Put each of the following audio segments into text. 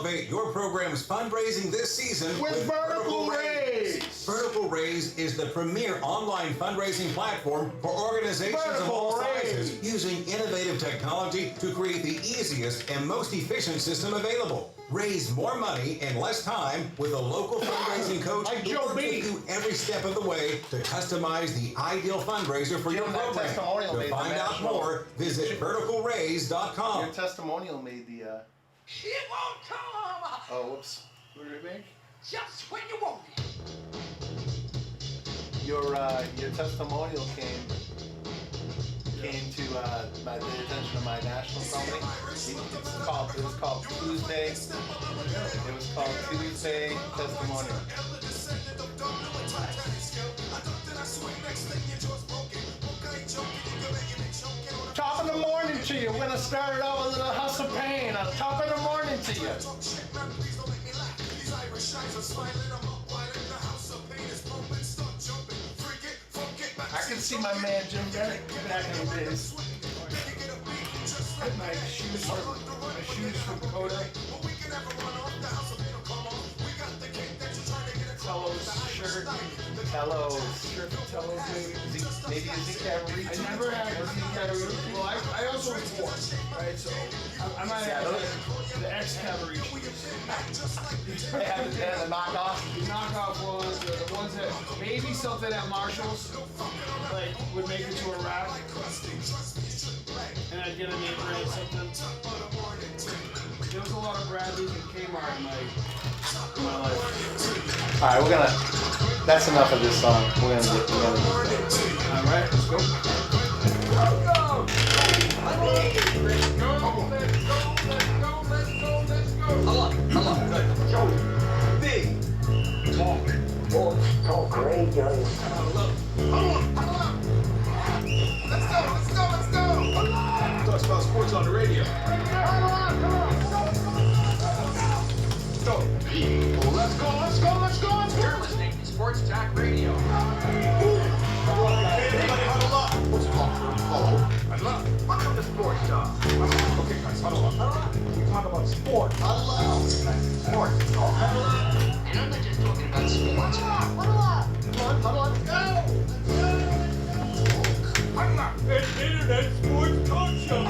Elevate your program's fundraising this season with Vertical Raise. Vertical Raise is the premier online fundraising platform for organizations of all sizes using innovative technology to create the easiest and most efficient system available. Raise more money in less time with a local fundraising coach like who Joe works with you every step of the way to customize the ideal fundraiser for your program. To find out more, visit verticalraise.com. Your testimonial made the It won't come. oh, whoops. What did it make? Just when you want it. Your testimonial came to the attention of my national company. It was called Tuesday. It was called Tuesday Testimonial. Top of the morning to you. We're gonna start it out with a little House of Pain. Top of the morning to you. I can see my man Jim Bennett back in the days. My shoes from Coda. Tello's shirt. Tello's. Shirt from Tello's, maybe. Maybe a Zika reach. I never had a Zika. Well, I also wore, right? So I might have the ex-cavalry shoes. They have the knockoff. The knockoff ones, the ones that maybe something at Marshall's like would make it to a rack, and I'd get a name brand something. There was a lot of Bradleys and Kmart in my life. All right, that's enough of this song. We're gonna get. All right, let's go. Hello, good. Joe, big talk radio. Let's go. Talks about sports on the radio. Let's go. You're listening to Sports Talk Radio. Everybody huddle up. What's Huddle up. Welcome to Sports Talk. Okay, guys, huddle up. We talk about sports. Huddle up. Sports Talk. Huddle up. And I'm not just talking about sports. Huddle up. Come on, go. Huddle up. An internet sports talk show.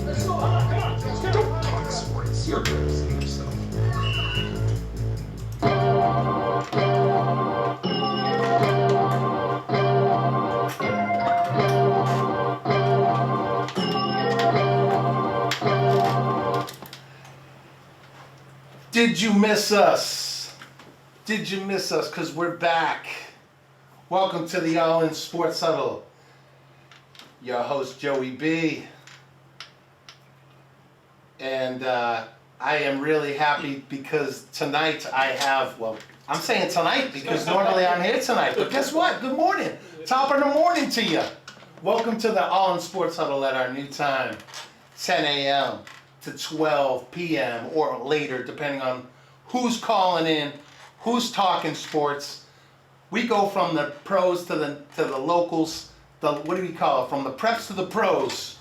Let's go. Come on. Don't talk sports. You're embarrassing yourself. Did you miss us? Did you miss us? Because we're back. Welcome to the All In Sports Huddle. Your host, Joey B. And I am really happy because tonight I have, well, I'm saying tonight because normally I'm here tonight. But guess what? Good morning. Top of the morning to you. Welcome to the All In Sports Huddle at our new time, 10 a.m. to 12 p.m. or later, depending on who's calling in, who's talking sports. We go from the pros to the locals. What do we call it? From the preps to the pros.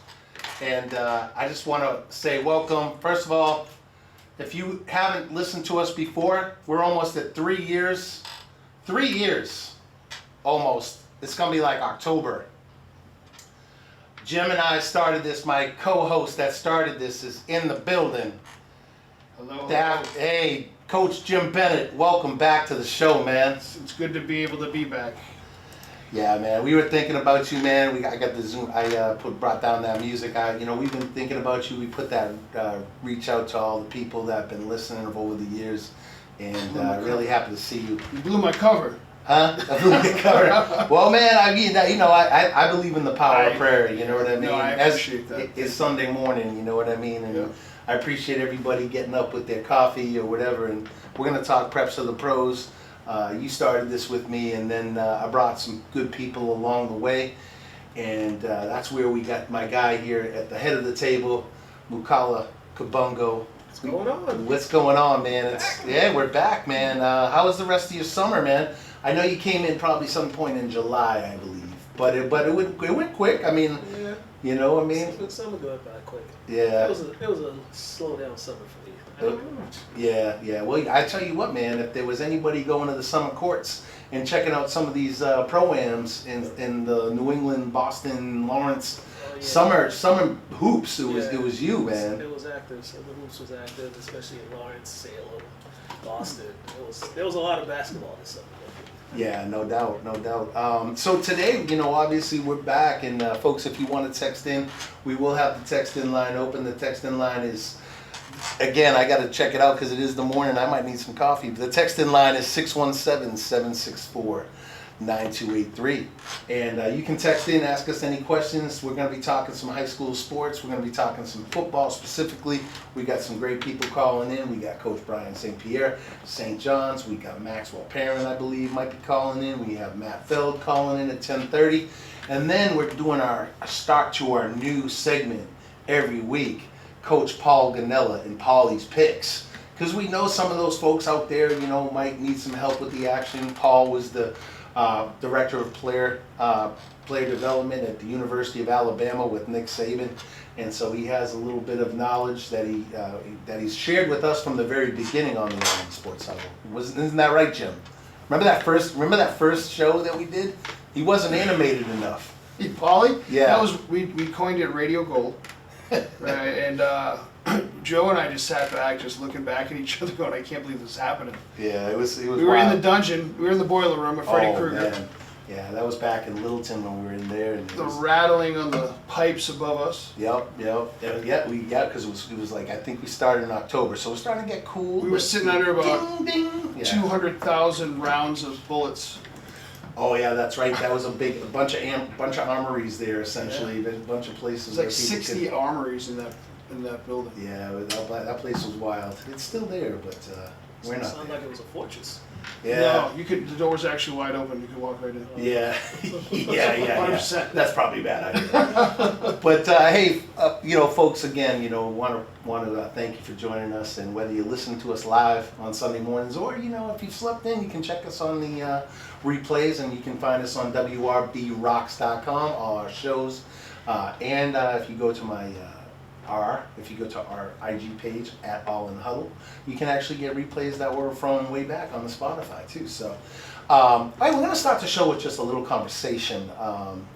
And I just want to say welcome. First of all, if you haven't listened to us before, we're almost at 3 years. 3 years, almost. It's gonna be like October. Jim and I started this. My co-host that started this is in the building. Hello. Hey, Coach Jim Bennett, welcome back to the show, man. It's good to be able to be back. Yeah, man. We were thinking about you, man. I got the Zoom. I brought down that music. We've been thinking about you. We put that reach out to all the people that have been listening over the years, and really happy to see you. You blew my cover. Huh? Well, man, I believe in the power of prayer. You know what I mean? No, I appreciate that. It's Sunday morning. You know what I mean? And yeah. I appreciate everybody getting up with their coffee or whatever. And we're gonna talk preps of the pros. You started this with me, and then I brought some good people along the way, and that's where we got my guy here at the head of the table, Mukala Kabungo. What's going on? What's going on, man? We're back, man. How was the rest of your summer, man? I know you came in probably some point in July, I believe. but it went quick. I mean, Yeah. you know, I mean, Summer going by quick. yeah. It was a slow down summer for me. I don't know. Yeah. Well, I tell you what, man. If there was anybody going to the summer courts and checking out some of these pro-ams in the New England, Boston, Lawrence Oh, yeah. summer hoops, it was you, man. It was active. Summer hoops was active, especially in Lawrence, Salem, Boston. There was a lot of basketball this summer. Yeah, no doubt. So today, you know, obviously we're back, and folks, if you want to text in, we will have the text in line open. The text in line is, again, I got to check it out because it is the morning. I might need some coffee. The text in line is 617-764-9283. And you can text in, ask us any questions. We're going to be talking some high school sports. We're going to be talking some football specifically. We got some great people calling in. We got Coach Brian St. Pierre, St. John's. We got Maxwell Parent, I believe, might be calling in. We have Matt Feld calling in at 10:30. And then we're doing our start to our new segment every week. Coach Paul Ganella and Paulie's Picks. Because we know some of those folks out there, you know, might need some help with the action. Paul was the director of player development at the University of Alabama with Nick Saban, and so he has a little bit of knowledge that he's shared with us from the very beginning on the All In Sports Huddle. Isn't that right, Jim? Remember that first show that we did? He wasn't animated enough. Paulie? Yeah. That was we coined it Radio Gold. Right, and Joe and I just sat back, just looking back at each other, going, "I can't believe this is happening." Yeah, it was. We were in the dungeon. We were in the boiler room with Freddy Krueger. Man. Yeah, that was back in Littleton when we were in there. And The rattling on the pipes above us. Yep. Because it was like, I think we started in October, so it was starting to get cool. We were sitting under about ding, ding. Yeah. 200,000 rounds of bullets. Oh yeah, that's right. That was a bunch of armories there essentially. There's a bunch of places. There's like where people 60 armories in that building. Yeah, that place was wild. It's still there, but we're not. It sounded like it was a fortress. Yeah. No, the door was actually wide open. You could walk right in. Yeah. yeah. 100%. That's probably a bad idea. But hey, you know, folks, again, you know, want to thank you for joining us, and whether you listen to us live on Sunday mornings, or you know, if you slept in, you can check us on the replays, and you can find us on wrbrocks.com, all our shows, and if you go to if you go to our IG page at All In Huddle, you can actually get replays that were from way back on the Spotify too. So, all right, we're gonna start the show with just a little conversation.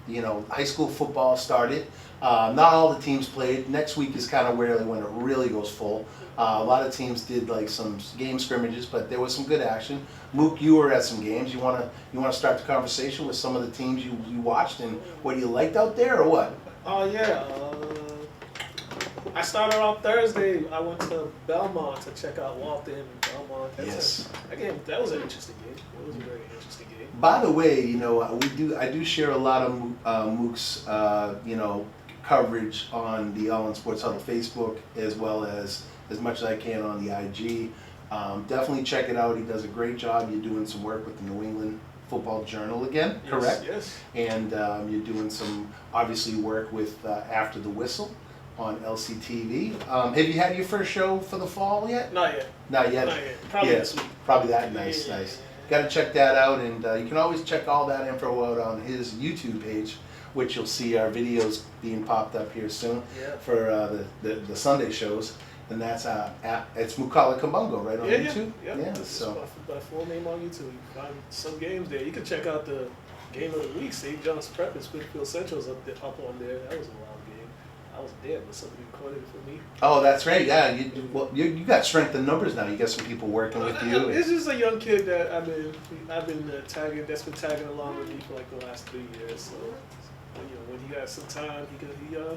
You know, high school football started. Not all the teams played. Next week is kind of where when it really goes full. A lot of teams did like some game scrimmages, but there was some good action. Mook, you were at some games. You wanna start the conversation with some of the teams you watched and what you liked out there, or what? Oh yeah. I started on Thursday. I went to Belmont to check out Walton and Belmont. Yes. Again, that was an interesting game. It was a very interesting game. By the way, you know, I do share a lot of Mook's you know, coverage on the All In Sports Huddle Facebook, as well as much as I can on the IG. Definitely check it out. He does a great job. You're doing some work with the New England Football Journal again, correct? Yes. And you're doing some, obviously, work with After the Whistle on LCTV. Have you had your first show for the fall yet? Not yet. Not yet? Not yet. Probably Yeah, this week. Probably that. Nice, Yeah. nice. Got to check that out, and you can always check all that info out on his YouTube page, which you'll see our videos being popped up here soon Yeah. for the Sunday shows. And that's it's Mukala Kumbungo, right, on YouTube? Yeah. This So is my full name on YouTube. You can find some games there. You can check out the game of the week. St. John's Prep and Springfield Central's up on there. That was a wild game. I was there, but somebody recorded it for me. Oh, that's right. Yeah, you got strength in numbers now. You got some people working with you. It's just a young kid that I've been tagging. That's been tagging along with me for like the last 3 years. So you know, when he got some time, he'll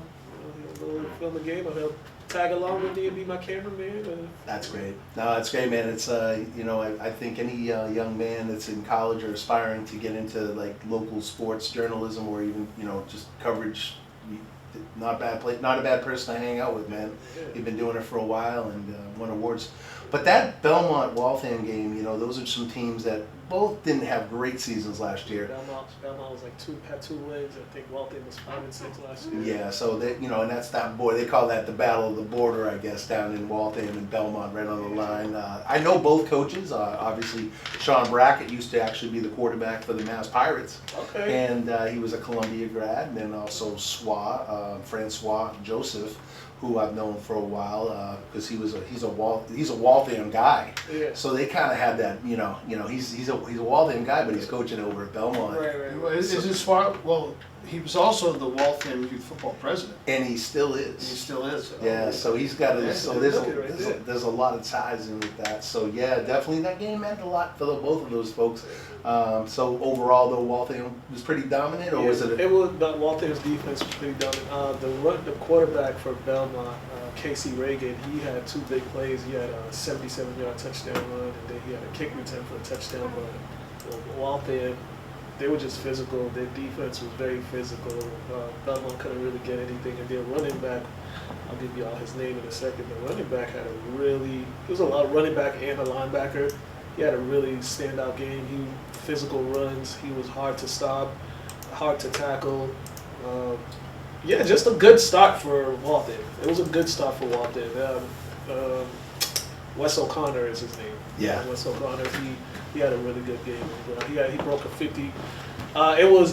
film a game, or he'll tag along with me and be my cameraman. That's great. No, that's great, man. It's you know, I think any young man that's in college or aspiring to get into like local sports journalism, or even, you know, just coverage, not a bad person to hang out with, man. Yeah. You've been doing it for a while and won awards. But that Belmont Waltham game, you know, those are some teams that both didn't have great seasons last year. Belmont was like had 2 wins. I think Waltham was 5-6 last year. Yeah, so that and that's that boy. They call that the battle of the border, I guess, down in Waltham and Belmont, right on the line. I know both coaches. Obviously, Sean Brackett used to actually be the quarterback for the Mass Pirates, Okay. and he was a Columbia grad. And then also Francois Joseph, who I've known for a while, because he's a Waltham guy. Yeah. So they kind of had that, he's a Waltham guy, but he's coaching over at Belmont. Right. Well, is his father? Well, he was also the Waltham Youth Football president. And he still He is. still is. Yeah, so he's got Yeah, a, so look at it right there. there's a lot of ties in with that. So yeah, definitely that game meant a lot for both of those folks. So overall, though, Waltham was pretty dominant, or was it? It was Waltham's defense was pretty dominant. The quarterback for Belmont, Casey Reagan, he had 2 big plays. He had a 77-yard touchdown run, and then he had a kick return for a touchdown run. Waltham, they were just physical. Their defense was very physical. Belmont couldn't really get anything, and their running back, I'll give you all his name in a second. The running back had it was a lot of running back and a linebacker. He had a really standout game. Physical runs. He was hard to stop, hard to tackle. Yeah, just a good start for Waltham. It was a good start for Waltham. Wes O'Connor is his name. Yeah. Wes O'Connor. He had a really good game. He broke a 50.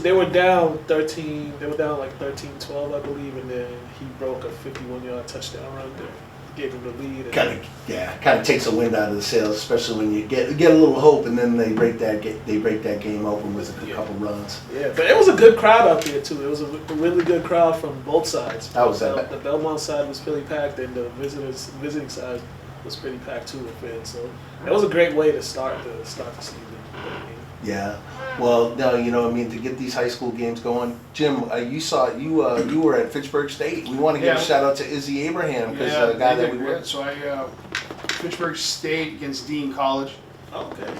They were down 13. They were down like 13-12, I believe, and then he broke a 51-yard touchdown run there. Gave him the lead. Kind of takes a wind out of the sails, especially when you get a little hope, and then they break that game open with a couple runs. Yeah, but it was a good crowd out there too. It was a really good crowd from both sides. That was The Belmont side was really packed, and the visiting side was pretty packed too with fans. So it was a great way to start the season. Yeah. Well, no, to get these high school games going, Jim, you were at Fitchburg State. We want to give a shout out to Izzy Abraham, because a guy that we worked. So I Fitchburg State against Dean College. Okay.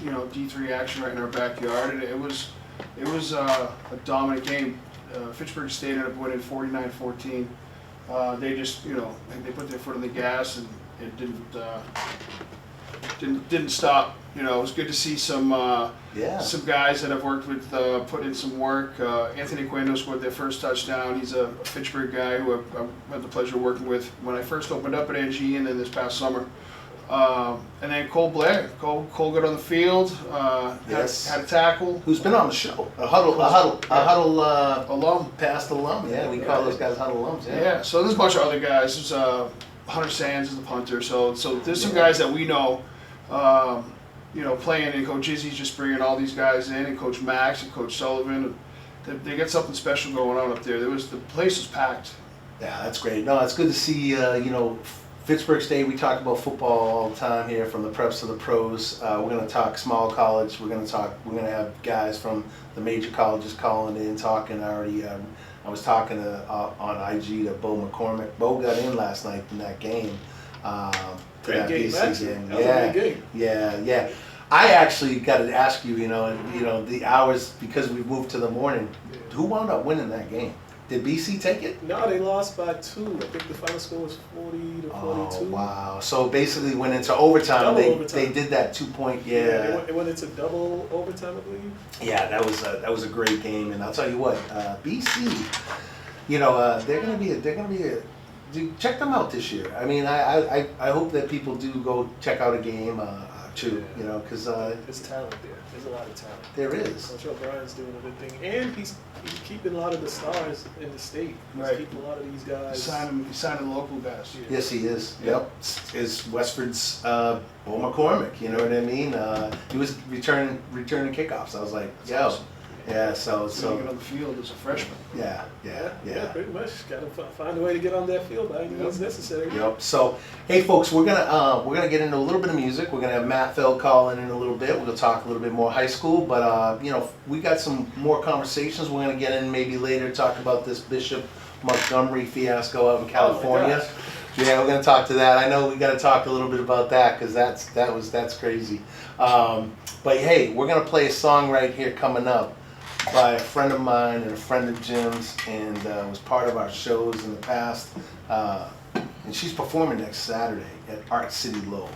D3 action right in our backyard, and it was a dominant game. Fitchburg State ended up winning 49-14. They just they put their foot on the gas, and it didn't stop. It was good to see some guys that I've worked with put in some work. Anthony Quendo scored their first touchdown. He's a Fitchburg guy who I had the pleasure of working with when I first opened up at NG, and then this past summer. And then Cole Blair. Cole got on the field, had a tackle. Who's been on the show? A huddle alum, past alum. Yeah, we call those guys huddle alums. Yeah. So there's a bunch of other guys. There's Hunter Sands is the punter. So there's some guys that we know. Playing, and Coach Izzy's just bringing all these guys in, and Coach Max and Coach Sullivan. They got something special going on up there. The place was packed. Yeah, that's great. No, it's good to see. Fitchburg State. We talk about football all the time here, from the preps to the pros. We're going to talk small college. We're going to have guys from the major colleges calling in, talking. I was talking on IG to Bo McCormick. Bo got in last night in that game. Great game, BC game. That was a great game. Yeah. I actually got to ask you, the hours, because we moved to the morning. Who wound up winning that game? Did BC take it? No, they lost by 2. I think the final score was 40-42. Oh, wow. So basically went into overtime. They did that 2-point. Yeah. It went into double overtime, I believe. Yeah, that was a great game, and I'll tell you what, BC, they're gonna be a. Check them out this year. I mean, I hope that people do go check out a game too. Because there's talent there. There's a lot of talent. There is. Coach O'Brien's doing a good thing, and he's keeping a lot of the stars in the state. He's keeping a lot of these guys. He's signing local guys. Yeah. Yes, he is. Yep. Is Westford's Bo McCormick? You know what I mean? He was returning kickoffs. I was like, Awesome. Yeah. So get on the field as a freshman. Yeah. Pretty much. Got to find a way to get on that field by any means necessary. Yep. So, hey, folks, we're gonna get into a little bit of music. We're gonna have Matt Feld call in a little bit. We're gonna talk a little bit more high school, but we got some more conversations. We're gonna get in maybe later, talk about this Bishop Montgomery fiasco out in California. Yeah, we're gonna talk to that. I know we gotta talk a little bit about that, because that's crazy. But hey, we're gonna play a song right here coming up by a friend of mine and a friend of Jim's, and was part of our shows in the past. And she's performing next Saturday at Art City Lowell.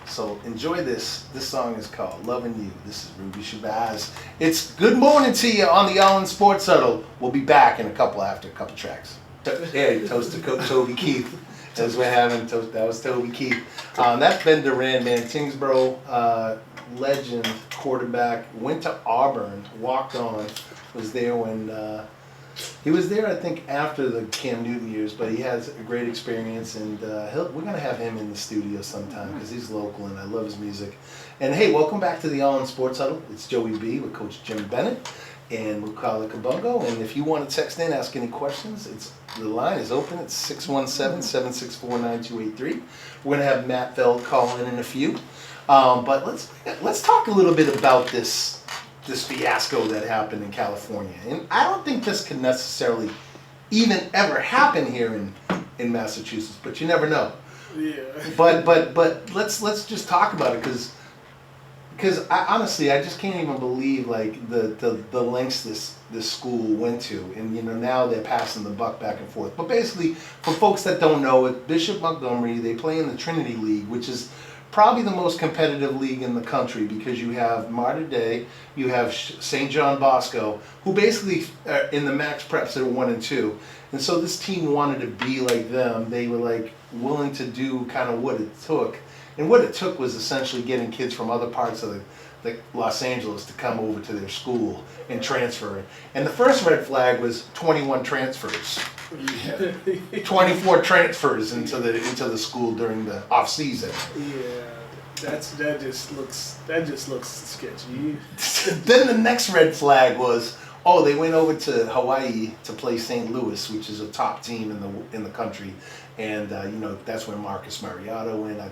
So enjoy this. This song is called Loving You. This is Ruby Shabazz. It's good morning to you on the All In Sports Huddle. We'll be back in after a couple tracks. Hey, toast to Coach Toby Keith. As we're having toast, that was Toby Keith. That's Ben Duran, man. Tingsboro legend quarterback. Went to Auburn, walked on, was there when he was there, I think, after the Cam Newton years, but he has a great experience, and we're going to have him in the studio sometime because he's local and I love his music. And hey, welcome back to the All In Sports Huddle. It's Joey B with Coach Jim Bennett, and we'll call it Kabungo. And if you want to text in, ask any questions, the line is open. It's 617-764-9283. We're going to have Matt Feld call in a few. But let's talk a little bit about this fiasco that happened in California. And I don't think this can necessarily even ever happen here in Massachusetts, but you never know. Yeah. But let's just talk about it because I honestly I just can't even believe like the lengths this school went to, and now they're passing the buck back and forth. But basically, for folks that don't know it, Bishop Montgomery, they play in the Trinity League, which is probably the most competitive league in the country because you have Mater Dei, you have St. John Bosco, who basically in the max preps are 1 and 2, and so this team wanted to be like them. They were like willing to do kind of what it took, and what it took was essentially getting kids from other parts of the Los Angeles to come over to their school and transfer. And the first red flag was 21 transfers. 24 transfers into the school during the off season. Yeah, that just looks sketchy. Then the next red flag was, they went over to Hawaii to play St. Louis, which is a top team in the country, and that's where Marcus Mariota went. I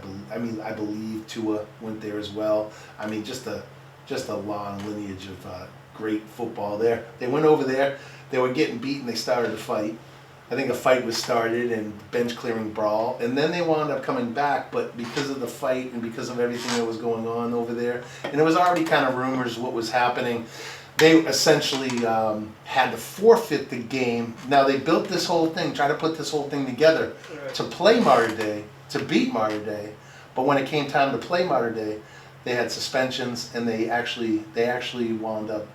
believe Tua went there as well. I mean, just a long lineage of great football there. They went over there. They were getting beaten. They started a fight. I think a fight was started and bench clearing brawl, and then they wound up coming back, but because of the fight and because of everything that was going on over there, and it was already kind of rumors what was happening, they essentially had to forfeit the game. Now they built this whole thing, tried to put this whole thing together to play Mater Dei, to beat Mater Dei, but when it came time to play Mater Dei, they had suspensions, and they actually wound up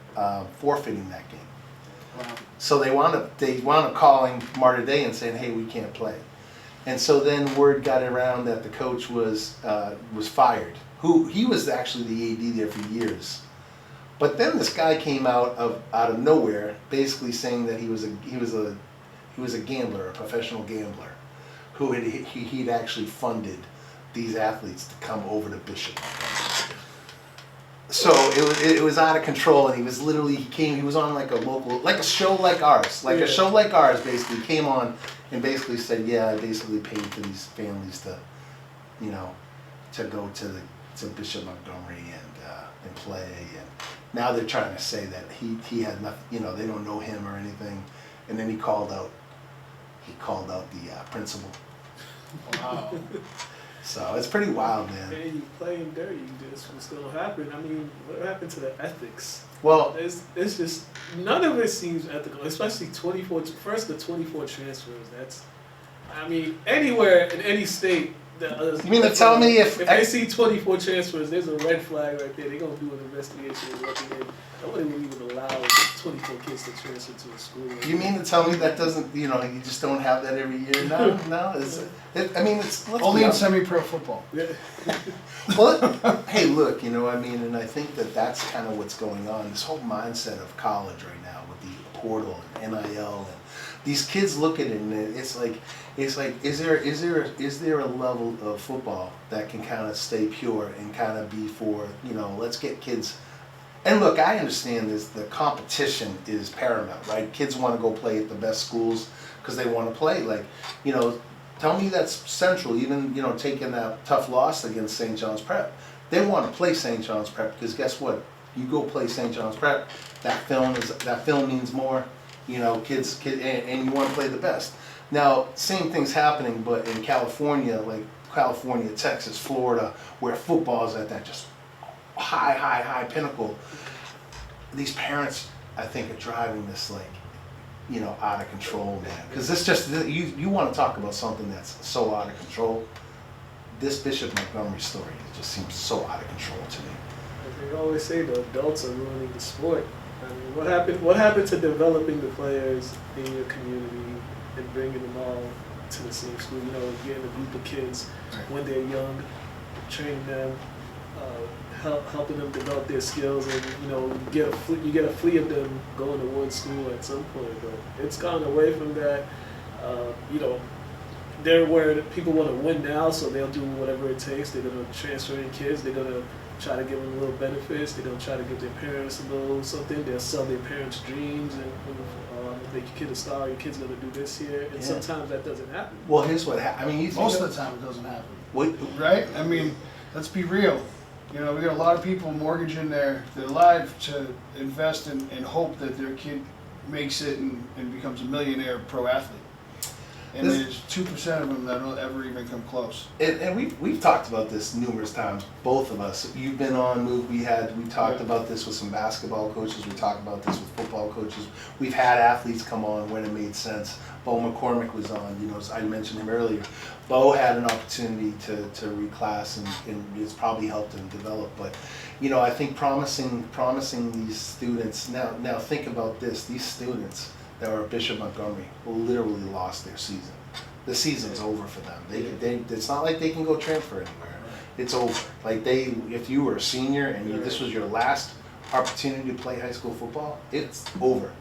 forfeiting that game. Wow. So they wound up calling Mater Dei and saying, "Hey, we can't play." And so then word got around that the coach was fired. He was actually the AD there for years. But then this guy came out of nowhere, basically saying that he was a gambler, a professional gambler, who he'd actually funded these athletes to come over to Bishop. So it was out of control, and he was on like a show like ours, a show like ours basically came on and basically said, yeah, I basically paid for these families to go to Bishop Montgomery and play, and now they're trying to say that he had nothing, they don't know him or anything, and then he called out the principal. Wow. So it's pretty wild, man. Hey, you playing dirty, this was gonna happen. I mean, what happened to the ethics? Well, it's just none of it seems ethical, especially the 24 transfers. That's, I mean, anywhere in any state. You mean to tell me if they see 24 transfers, there's a red flag right there. They're gonna do an investigation and look at it. I wouldn't even allow 24 kids to transfer to a school. You mean to tell me that doesn't, you just don't have that every year? No. It's Only in semi-pro football. Yeah. Well, hey, look, and I think that's kind of what's going on. This whole mindset of college right now with the portal and NIL, and these kids look at it and it's like, is there a level of football that can kind of stay pure and kind of be for, let's get kids. And look, I understand this. The competition is paramount, right? Kids want to go play at the best schools because they want to play. Like, tell me that's Central, even, taking that tough loss against St. John's Prep. They want to play St. John's Prep because guess what? You go play St. John's Prep, that film means more, kids, and you want to play the best. Now, same thing's happening, but in California, like California, Texas, Florida, where football's at that just high pinnacle. These parents, I think, are driving this out of control, man. Because this just you want to talk about something that's so out of control. this Bishop Montgomery story just seems so out of control to me. They always say the adults are ruining the sport. I mean, what happened to developing the players in your community and bringing them all to the same school? You know, getting a group of kids when they're young, training them, helping them develop their skills, and you get a fleet of them going to one school at some point. But it's gone away from that. They're where people want to win now, so they'll do whatever it takes. They're gonna transfer in kids. They're gonna try to give them little benefits. They're gonna try to give their parents a little something. They'll sell their parents' dreams and make your kid a star. Your kid's gonna do this here, and sometimes that doesn't happen. Well, here's what I mean. Most of the time it doesn't happen. What? Right? I mean, let's be real. You know, we got a lot of people mortgaging their life to invest in and hope that their kid makes it and becomes a millionaire pro athlete. And there's 2% of them that don't ever even come close. And we've talked about this numerous times, both of us. You've been on Move. We talked about this with some basketball coaches. We talked about this with football coaches. We've had athletes come on when it made sense. Bo McCormick was on. You know, I mentioned him earlier. Bo had an opportunity to reclass, and it's probably helped him develop. But you know, I think promising these students. Now think about this. These students that were at Bishop Montgomery literally lost their season. The season's over for them. It's not like they can go transfer anywhere. It's over. Like if you were a senior and this was your last opportunity to play high school football, it's over.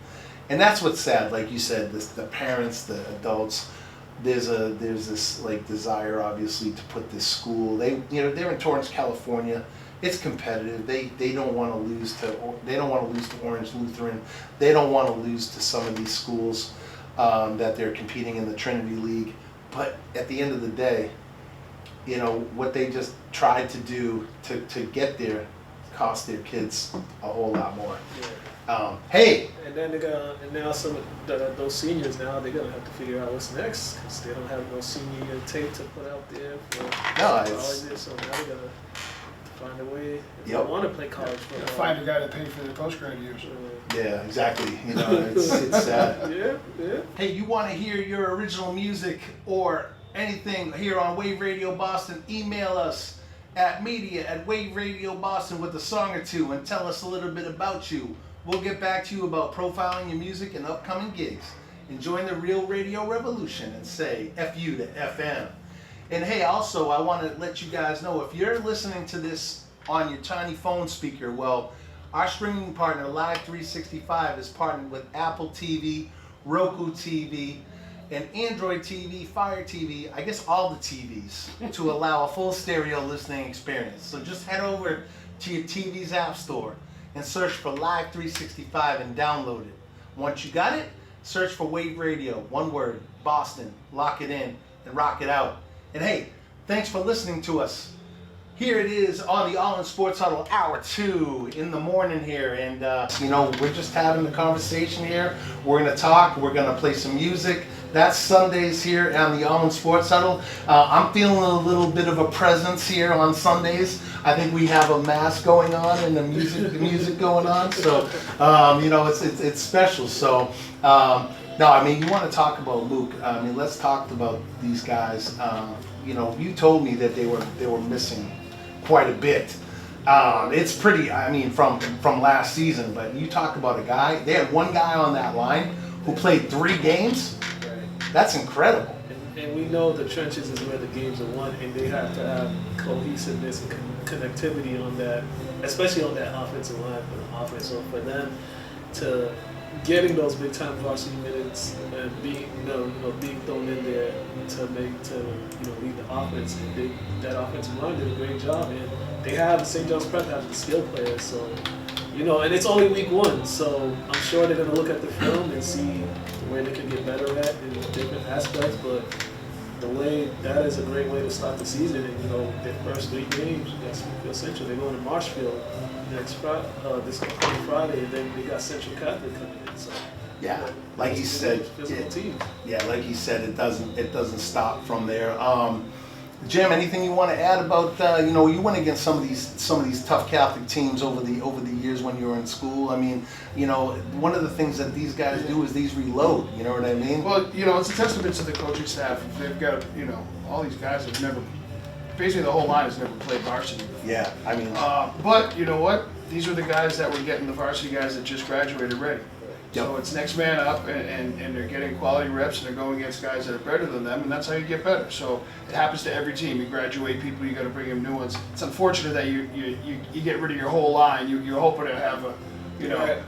And that's what's sad. Like you said, the parents, the adults. There's this like desire, obviously, to put this school. They're in Torrance, California. It's competitive. They don't want to lose to Orange Lutheran. They don't want to lose to some of these schools that they're competing in the Trinity League. But at the end of the day, you know what they just tried to do to get there cost their kids a whole lot more. Hey. And then now some of those seniors they're gonna have to figure out what's next because they don't have no senior year tape to put out there for colleges. So now they're gonna find a way if they want to play college football. Find a guy to pay for their post-grad years. Yeah, exactly. You know, it's sad. Yeah. Hey, you want to hear your original music or anything here on Wave Radio Boston? Email us at media@waveradioboston with a song or two and tell us a little bit about you. We'll get back to you about profiling your music and upcoming gigs. And join the real radio revolution and say FU to FM. And hey, also, I want to let you guys know, if you're listening to this on your tiny phone speaker, well, our streaming partner, Live 365, is partnered with Apple TV, Roku TV, and Android TV, Fire TV, I guess all the TVs, to allow a full stereo listening experience. So just head over to your TV's app store and search for Live 365 and download it. Once you got it, search for Wave Radio, one word, Boston, lock it in, and rock it out. And hey, thanks for listening to us. Here it is on the All In Sports Huddle, hour 2 in the morning here. And, we're just having the conversation here. We're going to talk. We're going to play some music. That's Sundays here on the All In Sports Huddle. I'm feeling a little bit of a presence here on Sundays. I think we have a mass going on and the music going on. So, it's special. So, no, I mean, you want to talk about Luke. I mean, let's talk about these guys. You told me that they were missing quite a bit. It's pretty, I mean, from last season, but you talk about a guy, they had one guy on that line who played 3 games. Right. That's incredible. And we know the trenches is where the games are won, and they have to have cohesiveness and connectivity on that, especially on that offensive line for the offense. So for them to getting those big time varsity minutes and being thrown in there to lead the offense, and that offensive line did a great job. And they have St. John's Prep has the skill players, so and it's only week 1, so I'm sure they're gonna look at the film and see where they can get better at in different aspects. But the way that is a great way to start the season, and their first 3 games against Springfield Central, they're going to Marshfield this coming Friday, and then they got Central Catholic coming in. So like he said, like he said, it doesn't stop from there. Jim, anything you want to add about you went against some of these tough Catholic teams over the years when you were in school. I mean, one of the things that these guys do is these reload. You know what I mean? Well, it's a testament to the coaching staff. They've got all these guys have never basically the whole line has never played varsity before. Yeah, I mean, But you know what? These are the guys that were getting the varsity guys that just graduated ready. So it's next man up, and they're getting quality reps, and they're going against guys that are better than them, and that's how you get better. So it happens to every team. You graduate people, you got to bring in new ones. It's unfortunate that you get rid of your whole line. You're hoping to have a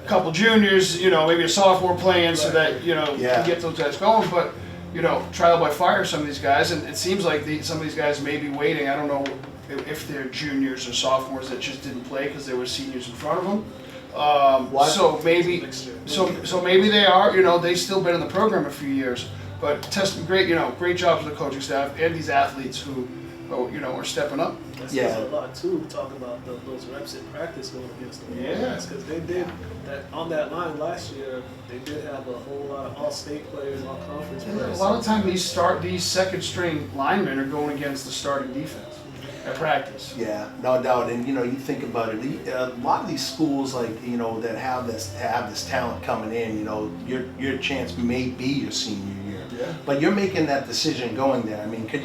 couple juniors, maybe a sophomore playing, so that you get those guys going. But trial by fire some of these guys, and it seems like some of these guys may be waiting. I don't know if they're juniors or sophomores that just didn't play because there were seniors in front of them. So maybe they are. They've still been in the program a few years, but great job to the coaching staff and these athletes who are stepping up. That's a lot too. Talking about those reps in practice going against the guys, because they did that on that line last year. They did have a whole lot of all-state players, all-conference players. A lot of time these second-string linemen are going against the starting defense at practice. yeah, no doubt. And you think about it. A lot of these schools, like that have this talent coming in. Your chance may be your senior year. Yeah. But you're making that decision going there. I mean, could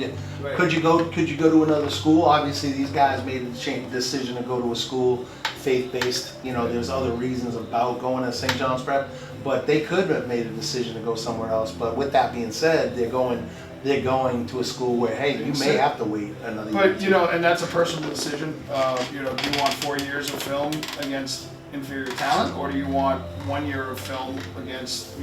you go to another school? Obviously, these guys made the decision to go to a school faith-based. There's other reasons about going to St. John's Prep, but they could have made a decision to go somewhere else. But with that being said, they're going to a school where, hey, you may have to wait another year. But and that's a personal decision. Do you want 4 years of film against inferior talent, or do you want 1 year of film against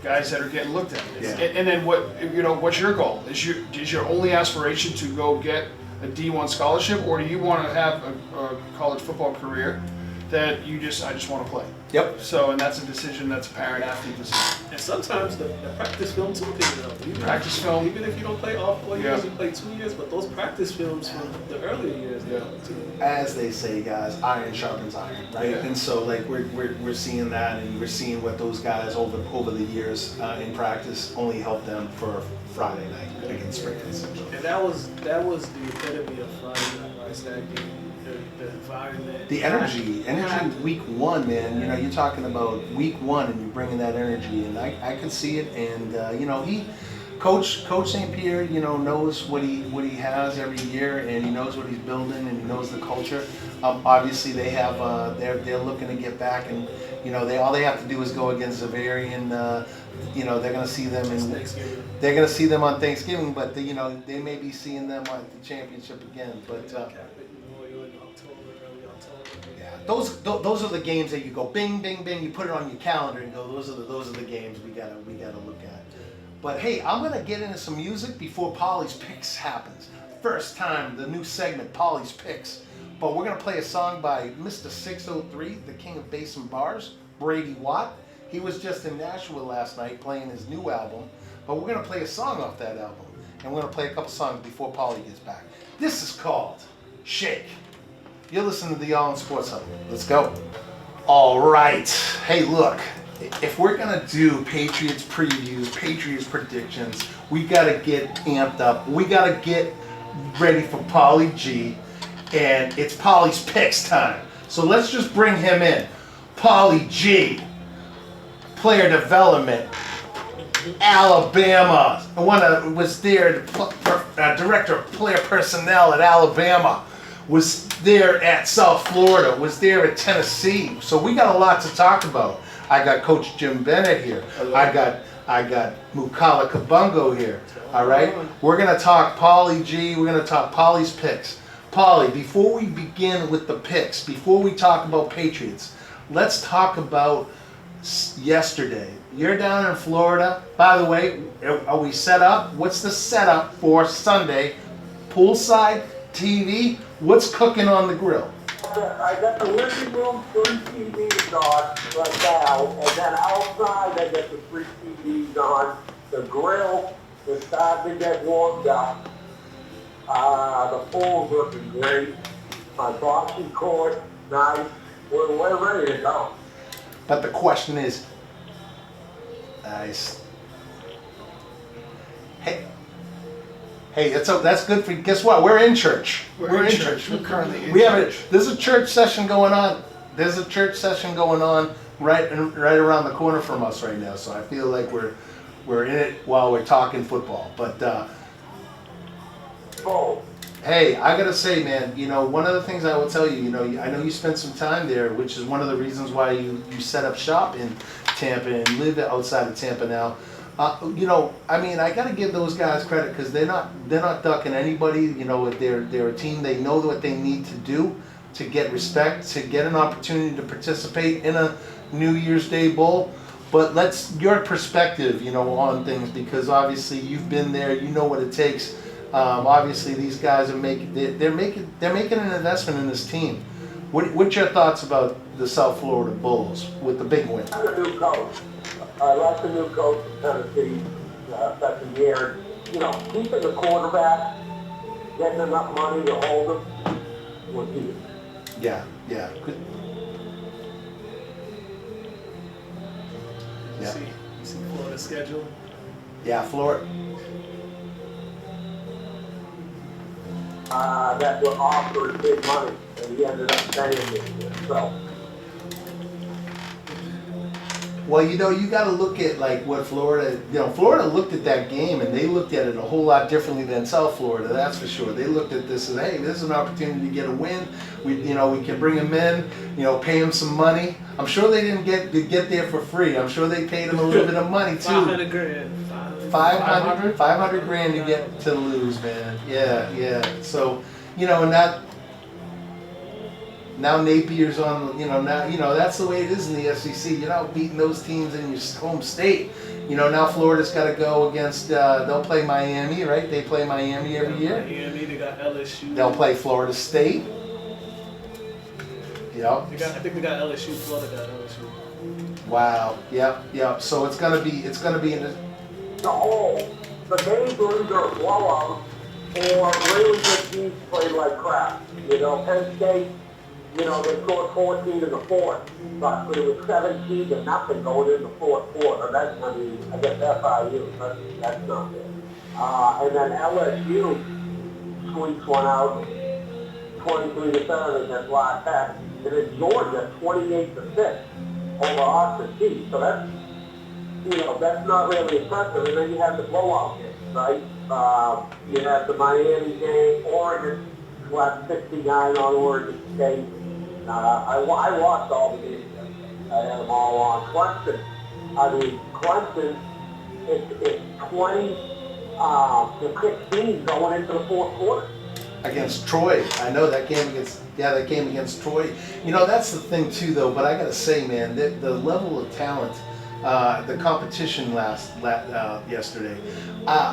guys that are getting looked at? Yeah. And then what's your goal? Is your only aspiration to go get a D1 scholarship, or do you want to have a college football career that I just want to play? Yep. So, and that's a decision, that's a parent athlete decision. And sometimes the practice film too can help. Practice film. Even if you don't play all 4 years, you play 2 years, but those practice films from the earlier years help too. As they say, guys, iron sharpens iron, right? Yeah. And so, like, we're seeing that, and we're seeing what those guys over the years in practice only helped them for Friday night against Springfield Central. And that was the epitome of Friday night, right? That game, the environment, The energy week one, man. You're talking about week one, and you're bringing that energy, and I can see it. And Coach St. Pierre, knows what he has every year, and he knows what he's building, and he knows the culture. Obviously, they have they're looking to get back, and all they have to do is go against Zavarian. They're going to see them they're going to see them on Thanksgiving, but they may be seeing them on the championship again. But yeah, those are the games that you go bing, bing, bing. You put it on your calendar and go. Those are the games we gotta look at. But hey, I'm gonna get into some music before Paulie's Picks happens. First time, the new segment, Paulie's Picks. But we're gonna play a song by Mr. 603, the king of bass and bars, Brady Watt. He was just in Nashville last night playing his new album. But we're gonna play a song off that album, and we're gonna play a couple songs before Paulie gets back. This is called Shake. You're listening to the All In Sports Huddle. Let's go. All right. Hey, look. If we're going to do Patriots previews, Patriots predictions, we got to get amped up. We got to get ready for Paulie G. And it's Paulie's Picks time. So let's just bring him in. Paulie G. Player development. Alabama. Was there, director of player personnel at Alabama. Was there at South Florida, was there at Tennessee. So we got a lot to talk about. I got Coach Jim Bennett here. I got Mukala Kabungo here. All right? We're going to talk Paulie G. We're going to talk Paulie's Picks. Paulie, before we begin with the picks, before we talk about Patriots, let's talk about yesterday. You're down in Florida. By the way, are we set up? What's the setup for Sunday? Poolside? TV? What's cooking on the grill? I got the living room 3 TVs on right now, and then outside I got the 3 TVs on. The grill is starting to get warmed up. The pool's looking great. My boxing court, nice. We're ready to go. But the question is, nice. Hey, that's good for you. Guess what? We're in church. We're in church. We're currently in church. There's a church session going on. There's a church session going on right around the corner from us right now. So I feel like we're in it while we're talking football. But Hey, I gotta say, man, you know, one of the things I will tell you, you know, I know you spent some time there, which is one of the reasons why you set up shop in Tampa and live outside of Tampa now. You know, I mean, I gotta give those guys credit because they're not ducking anybody. You know, they're a team. They know what they need to do to get respect, to get an opportunity to participate in a New Year's Day Bowl. But your perspective, you know, on things, because obviously you've been there. You know what it takes. Obviously, these guys are making an investment in this team. What's your thoughts about the South Florida Bulls with the big win? I'm a new coach. I like the new coach in Tennessee, second year. You know, keeping the quarterback, getting enough money to hold him was huge. Yeah. Good. You see Florida's schedule? Yeah, Florida. That were offered big money, and he ended up staying this year. So. Well, you know, you got to look at like what Florida. You know, Florida looked at that game and they looked at it a whole lot differently than South Florida. That's for sure. They looked at this as, hey, this is an opportunity to get a win. We can bring him in. You know, pay him some money. I'm sure they didn't get there for free. I'm sure they paid him a little bit of money too. 500 grand. 500 grand to get to lose, man. Yeah. So, you know, and now Napier's on, now that's the way it is in the SEC. You're not beating those teams in your home state. You know, now Florida's got to go against, they'll play Miami, right? They play Miami every year. Miami, they got LSU. They'll play Florida State. Yep. I think they got LSU, Florida got LSU. Wow. Yep. So it's gonna be in The games were either blowouts or really good teams played like crap. You know, Penn State, you know, they scored 14 in the fourth, but it was 17 to nothing going in the fourth quarter. I guess FIU, that's not good. And then LSU squeaks one out, 23 to 7 against La Tech, and then Georgia 28 to 6 over Austin Peay. So that's not really impressive. And then you have the blowout games, right? You have the Miami game, Oregon left 69 on Oregon State. I watched all the games. I had them all on. Clemson is 20 to 16 going into the fourth quarter. Against Troy. I know that game against Troy. You know, that's the thing too, though. But I gotta say, man, the level of talent, the competition yesterday.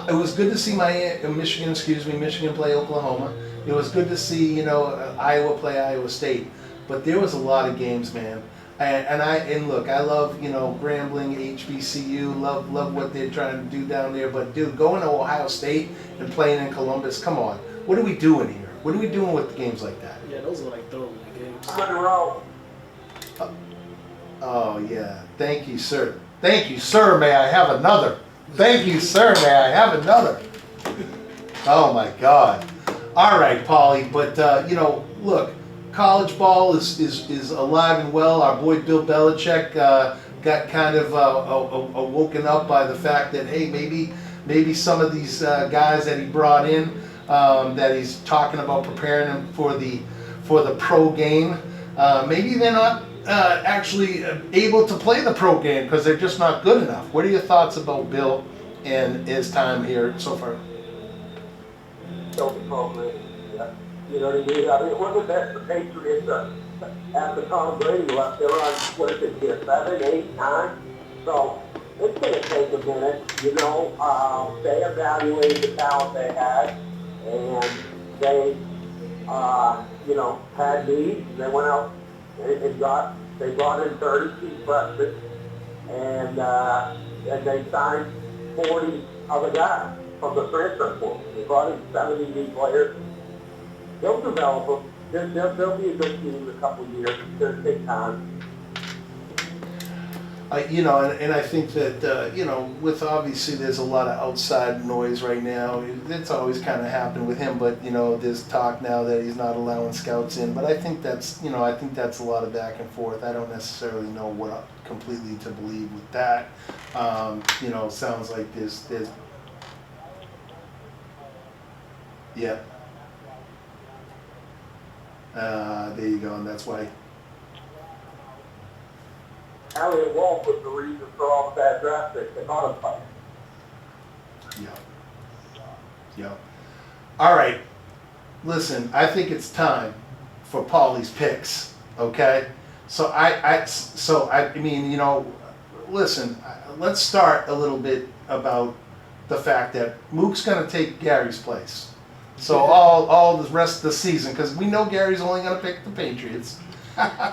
It was good to see Michigan play Oklahoma. It was good to see, Iowa play Iowa State. But there was a lot of games, man. And look, I love, Grambling, HBCU, love what they're trying to do down there. But dude, going to Ohio State and playing in Columbus, come on. What are we doing here? What are we doing with games like that? Yeah, those are like throwaway games. Monroe. Oh yeah. Thank you, sir. Thank you, sir. May I have another? Thank you, sir. May I have another? Oh my God. All right, Paulie. But look, college ball is alive and well. Our boy Bill Belichick got kind of woken up by the fact that, hey, maybe some of these guys that he brought in, that he's talking about preparing them for the pro game, maybe they're not actually able to play the pro game because they're just not good enough. What are your thoughts about Bill and his time here so far? Built the program. Yeah. You know what I mean? I mean, it wasn't that the Patriots, after Tom Brady left, they were on, what is it here, 7, 8, 9? So it's going to take a minute, They evaluated the talent they had, and they, had needs. They went out they brought in 30 key freshmen, and they signed 40 other guys from the transfer portal. They brought in 70 new players. They'll develop them. They'll be a good team in a couple of years. It's going to take time. And I think that, with obviously there's a lot of outside noise right now. It's always kind of happened with him, but, there's talk now that he's not allowing scouts in. But I think that's a lot of back and forth. I don't necessarily know what completely to believe with that. Sounds like there's yeah. There you go, and that's why. Elliot Wolf was the reason for all that draft pick. They got him fight. Yeah. All right. Listen, I think it's time for Paulie's picks. Okay. So I mean, you know, listen. Let's start a little bit about the fact that Mook's going to take Gary's place. So all the rest of the season, because we know Gary's only going to pick the Patriots.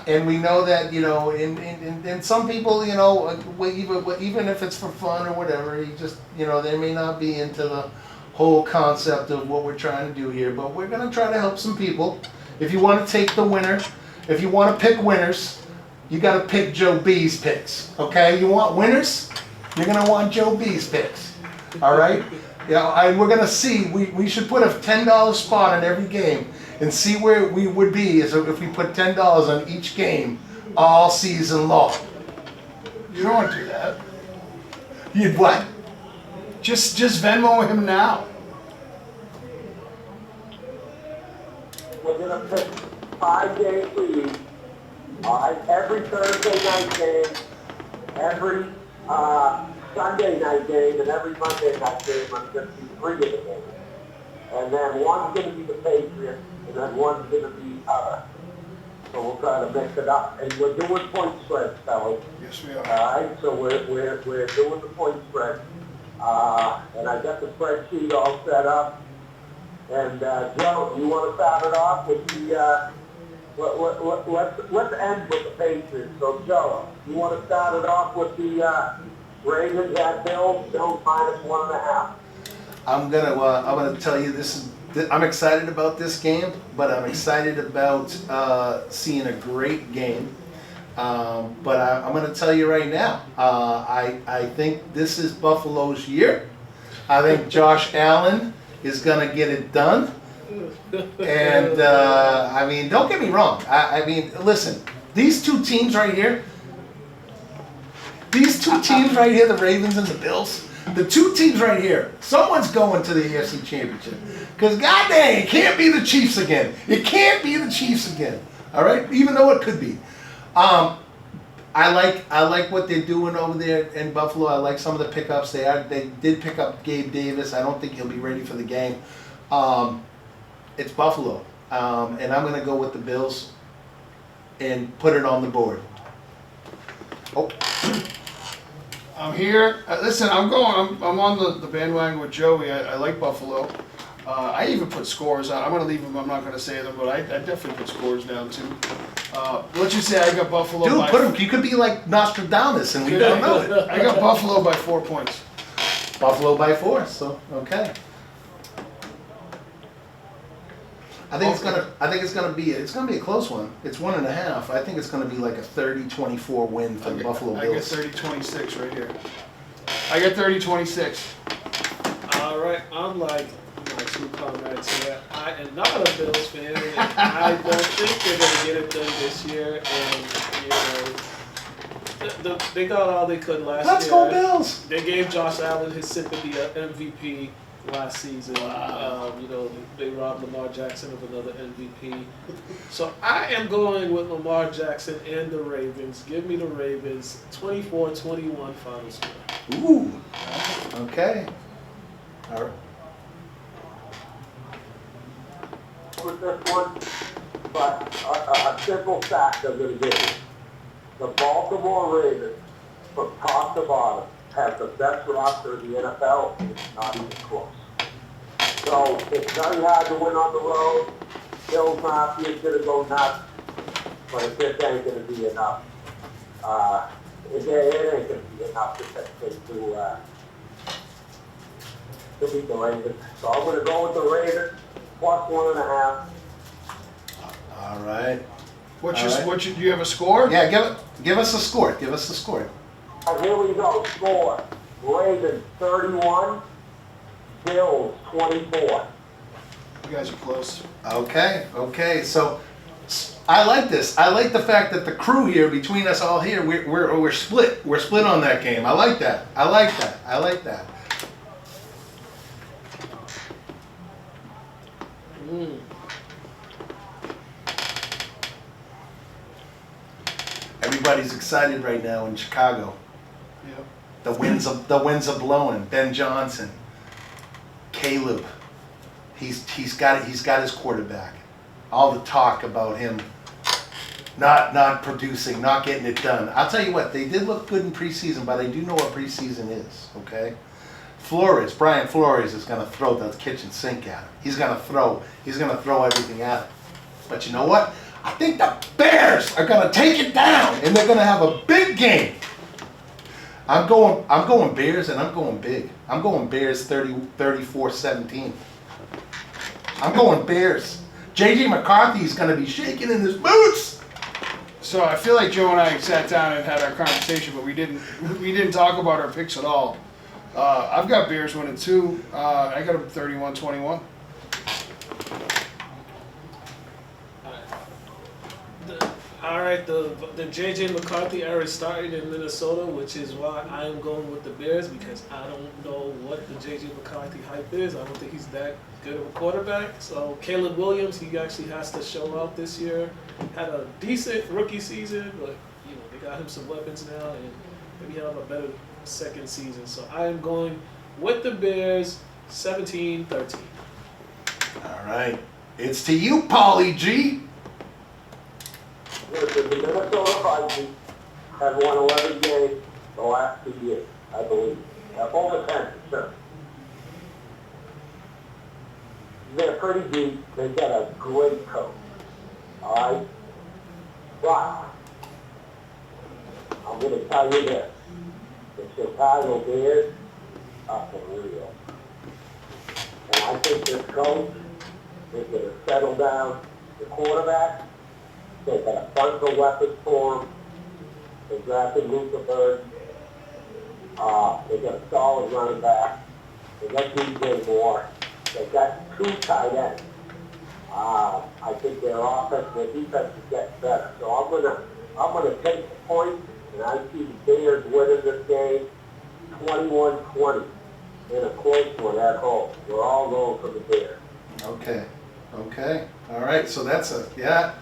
And we know that, you know, and some people, you know, even if it's for fun or whatever, you just, you know, they may not be into the whole concept of what we're trying to do here. But we're going to try to help some people. If you want to take the winner, if you want to pick winners, you got to pick Joe B's picks. Okay? You want winners? You're going to want Joe B's picks. All right? Yeah, we're going to see. We should put a $10 spot in every game and see where we would be if we put $10 on each game all season long. You don't want to do that. You'd what? Just Venmo him now. We're going to pick 5 games a week. All right, every Thursday night game, every Sunday night game, and every Monday night game. I'm going to be 3 of the games. And then one's going to be the Patriots, and then one's going to be other. So we'll try to mix it up. And we're doing point spreads, fellas. Yes, we are. All right, so we're doing the point spread. And I got the spreadsheet all set up. And Joe, you want to start it off with the let's end with the Patriots. So Joe, you want to start it off with the Ravens at Bills -1.5. I'm gonna tell you I'm excited about this game, but I'm excited about seeing a great game. But I'm gonna tell you right now, I think this is Buffalo's year. I think Josh Allen is gonna get it done. And I mean, don't get me wrong. I mean, listen, these two teams right here, the Ravens and the Bills, the two teams right here, someone's going to the AFC Championship. Because god dang, it can't be the Chiefs again. It can't be the Chiefs again. All right, even though it could be. I like what they're doing over there in Buffalo. I like some of the pickups. They did pick up Gabe Davis. I don't think he'll be ready for the game. It's Buffalo, and I'm going to go with the Bills and put it on the board. Oh, I'm here. Listen, I'm on the bandwagon with Joey. I like Buffalo. I even put scores out. I'm going to leave them. I'm not going to say them, but I definitely put scores down too. Let's just say I got Buffalo. Dude, put them. You could be like Nostradamus, and we don't know it. I got Buffalo by 4 points. Buffalo by 4. So okay. I think it's gonna be a close one. It's 1.5. I think it's gonna be like a 30-24 win for the Buffalo Bills. I got 30-26 right here. I got 30-26. All right, I'm like my 2 comrades here. I am not a Bills fan, and I don't think they're gonna get it done this year. And they got all they could last year. Let's go Bills! They gave Josh Allen his sympathy MVP last season. Wow. They robbed Lamar Jackson of another MVP. So I am going with Lamar Jackson and the Ravens. Give me the Ravens. 24-21 final score. Ooh. Okay. All right. With this one, but a simple fact I'm going to give you. The Baltimore Ravens, from top to bottom, have the best roster in the NFL. It's not even close. So it's very hard to win on the road. Bills Mafia is going to go nuts, but it just ain't going to be enough. It ain't going to be enough to beat the Ravens. So I'm going to go with the Ravens +1.5. All right. Do you have a score? Yeah, give us a score. Give us the score. Here we go. Score. Ravens 31, Bills 24. You guys are close. Okay. So I like this. I like the fact that the crew here, between us all here, we're split. We're split on that game. I like that. everybody's excited right now in Chicago. Yeah. The winds are blowing. Ben Johnson, Caleb, he's got his quarterback. All the talk about him not producing, not getting it done. I'll tell you what, they did look good in preseason, but I do know what preseason is. Okay, Brian Flores is going to throw the kitchen sink at him. He's going to throw everything at him. But you know what? I think the Bears are going to take it down, and they're going to have a big game. I'm going Bears, and I'm going big. I'm going Bears 34-17. I'm going Bears. J.J. McCarthy is going to be shaking in his boots. So I feel like Joe and I sat down and had our conversation, but we didn't talk about our picks at all. I've got Bears winning too. I got them 31-21. All right, the J.J. McCarthy era started in Minnesota, which is why I am going with the Bears, because I don't know what the J.J. McCarthy hype is. I don't think he's that good of a quarterback. So Caleb Williams, he actually has to show out this year. Had a decent rookie season, but they got him some weapons now, and maybe he'll have a better second season. So I am going with the Bears 17-13. All right. It's to you, Paulie G. Listen, the Minnesota Vikings have won 11 games the last 2 years, I believe. Over 10, sure. They're pretty deep. They've got a great coach. All right? But I'm going to tell you this. The Chicago Bears are for real. And I think this coach is going to settle down the quarterback. They've got a bunch of weapons for him. They drafted Luther Bird. They got a solid running back. They got DJ Moore. They got 2 tight ends. I think their offense, their defense is getting better. So I'm gonna take the point, and I see the Bears winning this game 21-20 in a close one at home. We're all going for the Bears. Okay. All right. So that's yeah.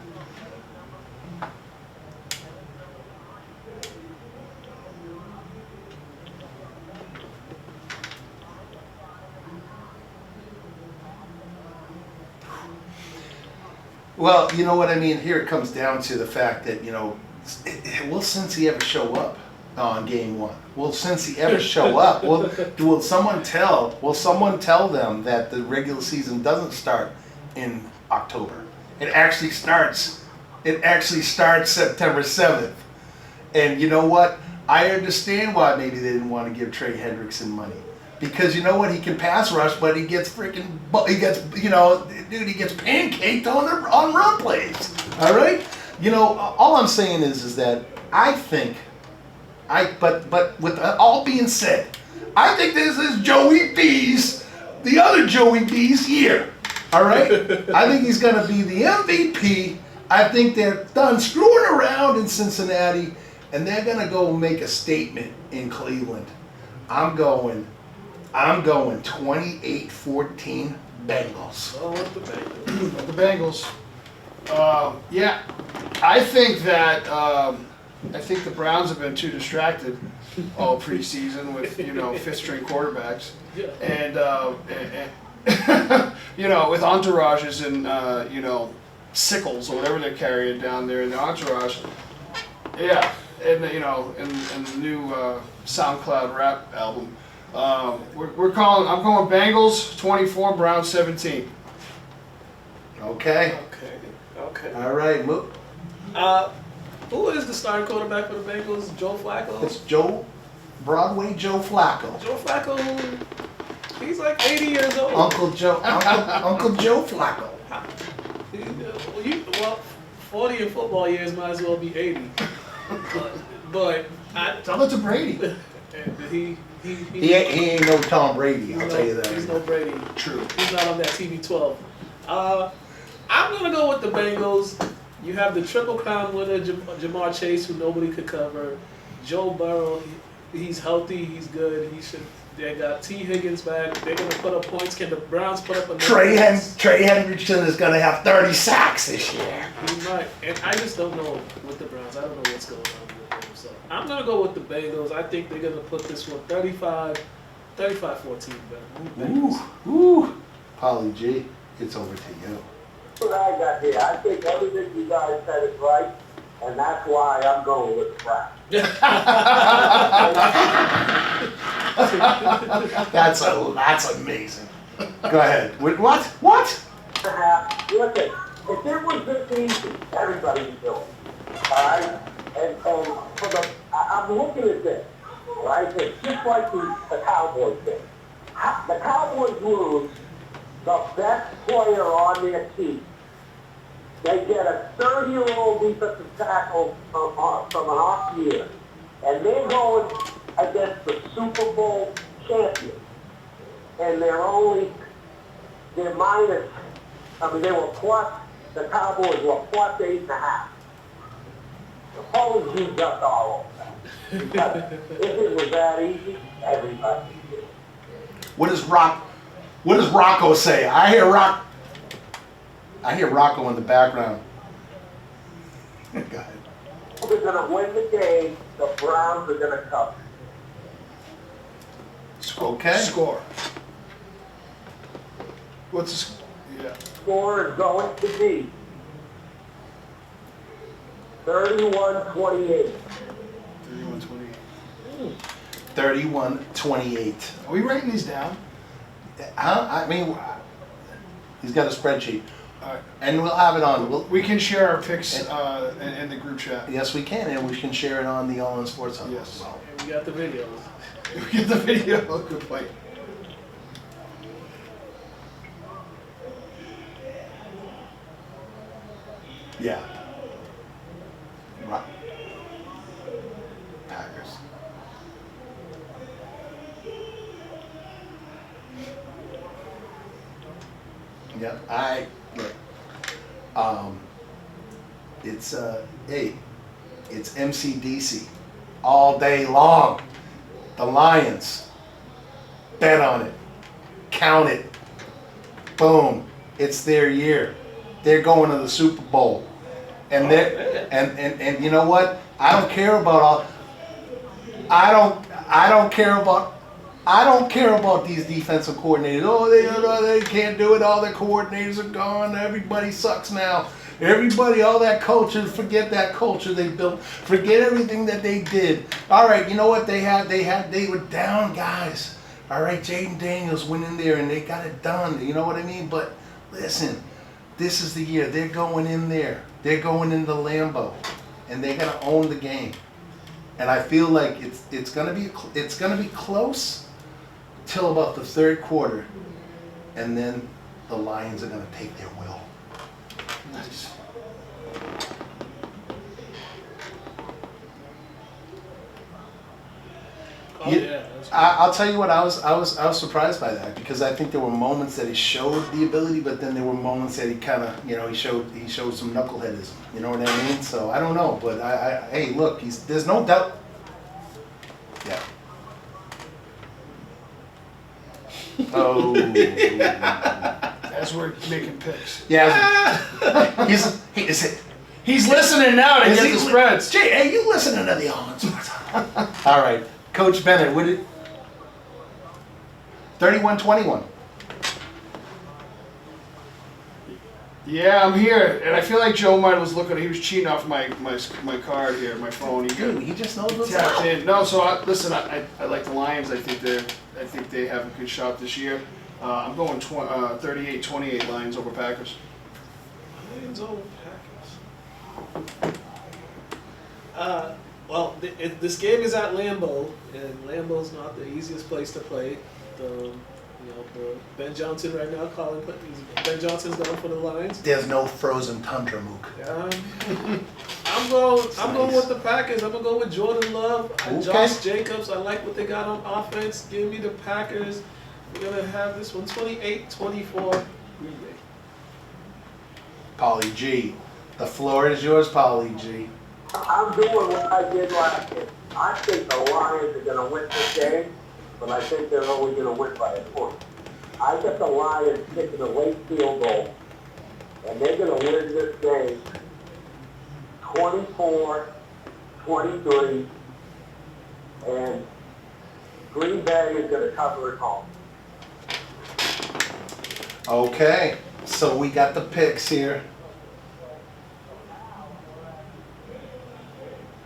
Well, you know what I mean? Here it comes down to the fact that, will Cincy ever show up on game 1? Will Cincy ever show up? Will someone tell them that the regular season doesn't start in October? It actually starts September 7th. And you know what? I understand why maybe they didn't want to give Trey Hendrickson money. Because you know what, he can pass rush, but he gets pancaked on run plays. All right, all I'm saying is that I think, but with all being said, I think this is Joey B's, the other Joey B's year. All right, I think he's gonna be the MVP. I think they're done screwing around in Cincinnati, and they're gonna go make a statement in Cleveland. I'm going 28-14 Bengals. Oh, the Bengals. The Bengals. Yeah, I think that I think the Browns have been too distracted all preseason with fifth-string quarterbacks, and with entourages and sickles or whatever they're carrying down there in the entourage. Yeah, and and the new SoundCloud rap album. I'm going Bengals 24, Browns 17. Okay. All right. Who is the starting quarterback for the Bengals? Joe Flacco? It's Broadway Joe Flacco. Joe Flacco, he's like 80 years old. Uncle Joe Flacco. Well, 40 in football years might as well be 80. But Tell it to Brady. He ain't no Tom Brady, I'll tell you that. He's no Brady. True. He's not on that TB12. I'm going to go with the Bengals. You have the Triple Crown winner, Jamar Chase, who nobody could cover. Joe Burrow, he's healthy, he's good. They got T. Higgins back. They're going to put up points. Can the Browns put up enough points? Trey Hendrickson is going to have 30 sacks this year. He might. And I just don't know with the Browns. I don't know what's going on with So I'm gonna go with the Bengals. I think they're gonna put this one 35-14. Ooh. Paulie G, it's over to you. That's what I got here. I think everything you guys said is right, and that's why I'm going with the Browns. That's amazing. Go ahead. What? What? Listen, if it was this easy, everybody would do it. All right? And for the, I'm looking at this, right? It's just like the Cowboys did. The Cowboys lose the best player on their team. They get a 30-year-old defensive tackle from an off year, and they're going against the Super Bowl champion. And they're minus, they were plus, the Cowboys were plus 8.5. The Paulie G jumped all over that. Because if it was that easy, everybody would do it. What does Rocco say? I hear Rocco in the background. Go ahead. They're going to win the game. The Browns are going to cover. Okay. Score. What's the Score is going to be 31-28. 31-28. 31-28. Are we writing these down? I mean, he's got a spreadsheet. All right. And we'll have it on. We can share our picks in the group chat. Yes, we can, and we can share it on the All In Sports Huddle. Yes. Well. And we got the videos. We get the video. Good point. Yeah. Right. Packers. Yeah, it's it's MCDC all day long. The Lions. Bet on it. Count it. Boom. It's their year. They're going to the Super Bowl. And and you know what? I don't care about these defensive coordinators. Oh, they can't do it. All their coordinators are gone. Everybody sucks now. All that culture, forget that culture they built. Forget everything that they did. All right, you know what they were down guys. All right, Jaden Daniels went in there and they got it done. You know what I mean? But listen, this is the year. They're going in there. They're going into Lambeau, and they're gonna own the game. And I feel like it's gonna be close till about the third quarter, and then the Lions are gonna take their will. Nice. Oh, You- yeah. I'll tell you what, I was surprised by that, because I think there were moments that he showed the ability, but then there were moments that he kind of, he showed some knuckleheadism. You know what I mean? So I don't know, but hey, look, there's no doubt. Yeah. Oh. As we're making picks. Yeah. He's listening now to Is get he the spreads. Jay, hey, you listening to the All In Sports Huddle. All right, Coach Bennett, what did 31-21. Yeah, I'm here, and I feel like Joe might was looking. He was cheating off my card here, my phone. Dude, he just knows what's Tapped up. in. No, so listen. I like the Lions. I think they have a good shot this year. I'm going 38-28 Lions over Packers. Lions over Packers. Well, this game is at Lambeau, and Lambeau's not the easiest place to play. Ben Johnson right now Ben Johnson's going for the Lions. There's no frozen tundra, Mook. I'm going with the Packers. I'm gonna go with Jordan Love, Okay. Josh Jacobs. I like what they got on offense. Give me the Packers. We're gonna have this one 28-24 Green Bay. Paulie G, the floor is yours, Paulie G. I'm doing what I did last year. I think the Lions are going to win this game, but I think they're only going to win by a point. I get the Lions kicking a late field goal, and they're going to win this game 24-17. 23, and Green Bay is going to cover at home. Okay, so we got the picks here.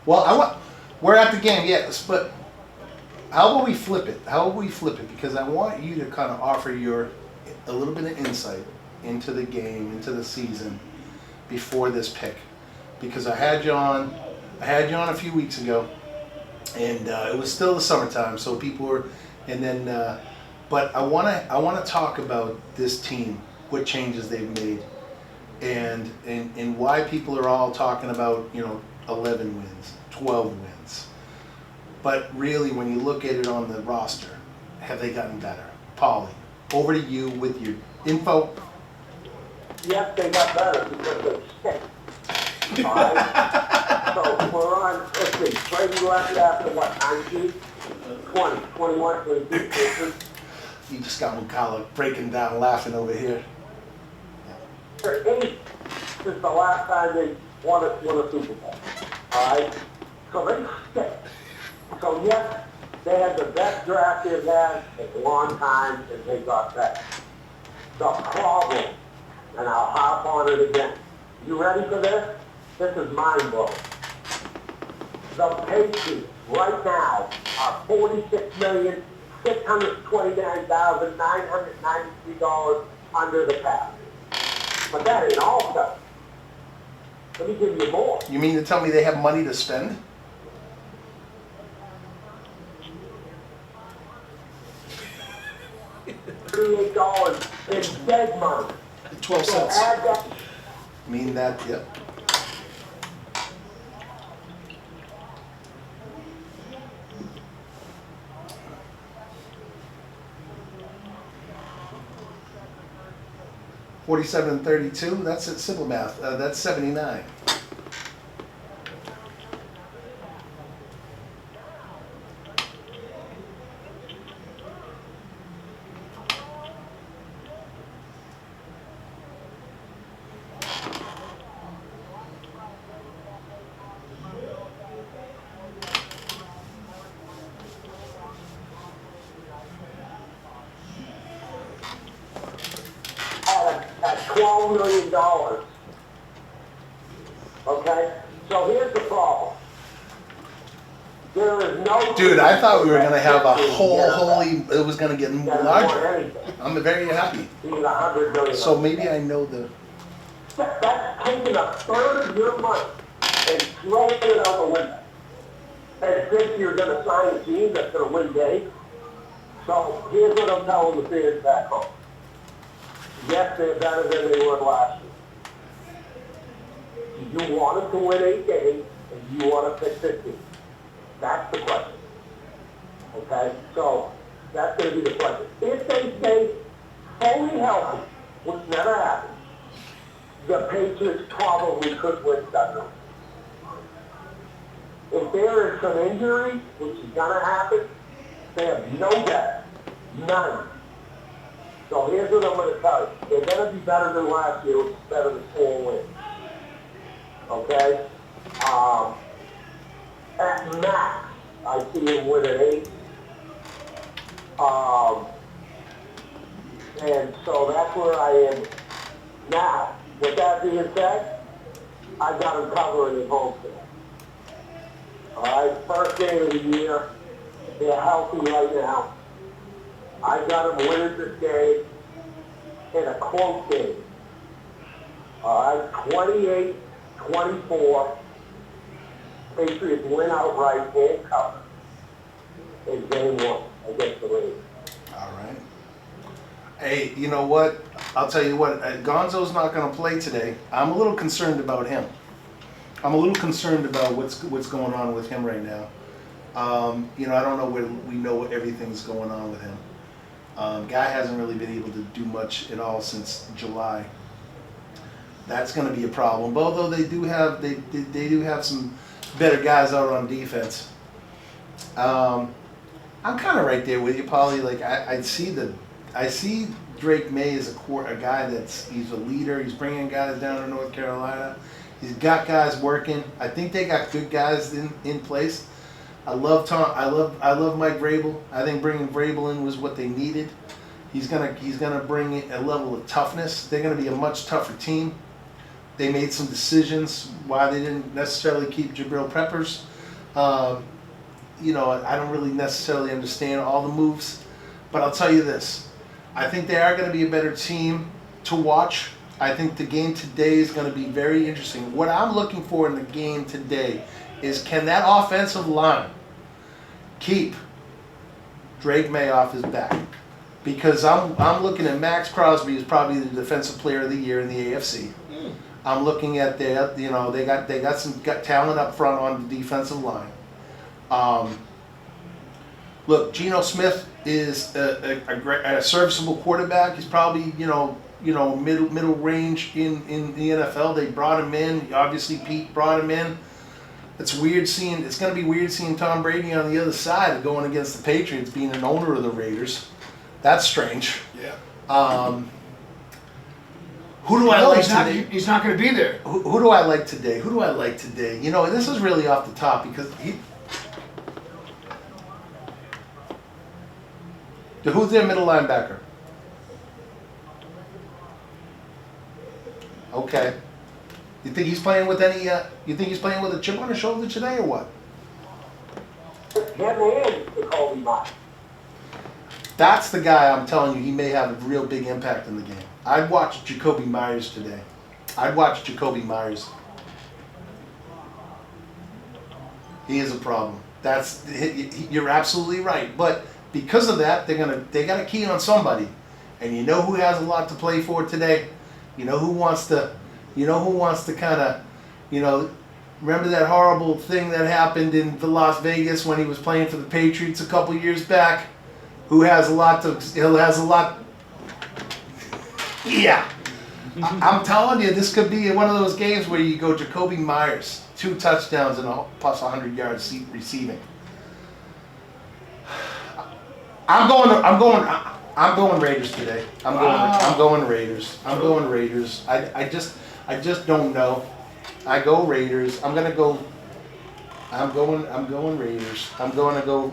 Well, we're at the game, yes, but how about we flip it? How about we flip it? Because I want you to kind of offer a little bit of insight into the game, into the season before this pick. Because I had you on a few weeks ago, and it was still the summertime, so people were, and then, but I want to talk about this team, what changes they've made, and why people are all talking about 11 wins, 12 wins. But really, when you look at it on the roster, have they gotten better? Paulie, over to you with your info. Yes, they got better because they stink. All right? So we're on, let's see, Brady left after what, 19, 20, 21, 22, 23. You just got Mukala breaking down, laughing over here. They're 8 since the last time they won a Super Bowl. All right? So they stink. So yes, they had the best draft they've had in a long time, and they got better. The problem, and I'll hop on it again. You ready for this? This is mind-blowing. The Patriots right now are $46,629,993 under the cap. But that ain't all stuff. Let me give you more. You mean to tell me they have money to spend? $38 in dead money. 12 So cents. add that. Mean that, yep. $47 and 32. That's it. Simple math. That's 79. At $12 million. Okay? So here's the problem. There is no... Dude, I thought we were going to have a holy, it was going to get Doesn't larger. want anything. I'm very happy. He's $100 million. So maybe I know the... That's taking a third of your money and throwing it out the window. And think you're going to sign a team that's going to win games. So here's what I'm telling the fans back home. Yes, they're better than they were last year. Do you want them to win 8 games, and do you want to pick 15? That's the question. Okay? So that's going to be the question. If they stay fully healthy, which never happens, the Patriots probably could win 7. If there is some injury, which is going to happen, they have no depth. None. So here's what I'm going to tell you. They're going to be better than last year, which is better than 4 wins. Okay? At max, I see them win at 8. And so that's where I am now. With that being said, I got them covering at home today. All right? First game of the year. They're healthy right now. I got them winning this game in a close game. All right, 28-24. Patriots win outright and cover in game 1 against the Raiders. All right. Hey, you know what? I'll tell you what. Gonzo's not going to play today. I'm a little concerned about him. I'm a little concerned about what's going on with him right now. I don't know where we know what everything's going on with him. Guy hasn't really been able to do much at all since July. That's going to be a problem. But although they do have some better guys out on defense. I'm kind of right there with you, Paulie. Like I see Drake May as a guy he's a leader. He's bringing guys down to North Carolina. He's got guys working. I think they got good guys in place. I love Tom. I love Mike Vrabel. I think bringing Vrabel in was what they needed. He's gonna bring a level of toughness. They're gonna be a much tougher team. They made some decisions why they didn't necessarily keep Jabril Peppers. You know, I don't really necessarily understand all the moves, but I'll tell you this: I think they are going to be a better team to watch. I think the game today is going to be very interesting. What I'm looking for in the game today is, can that offensive line keep Drake May off his back? Because I'm looking at Max Crosby as probably the defensive player of the year in the AFC. I'm looking at they got talent up front on the defensive line. Look, Geno Smith is a serviceable quarterback. He's probably middle range in the NFL. They brought him in. Obviously, Pete brought him in. It's weird seeing. It's going to be weird seeing Tom Brady on the other side going against the Patriots, being an owner of the Raiders. That's strange. Yeah. Who do I like today? He's not going to be there. Who do I like today? Who do I like today? You know, this is really off the top because who's their middle linebacker? Okay. You think he's playing with any? You think he's playing with a chip on his shoulder today, or what? Jacoby Myers. That's the guy I'm telling you. He may have a real big impact in the game. I'd watch Jacoby Myers today. I'd watch Jacoby Myers. He is a problem. You're absolutely right. But because of that, they got to key on somebody. And you know who has a lot to play for today? You know who wants to kind of, remember that horrible thing that happened in Las Vegas when he was playing for the Patriots a couple years back? Who has a lot. Yeah. I'm telling you, this could be one of those games where you go Jacoby Myers, 2 touchdowns and plus 100 yards receiving. I'm going Raiders today. I'm going Raiders. I'm going Raiders. I just don't know. I go Raiders. I'm going Raiders. I'm going to go.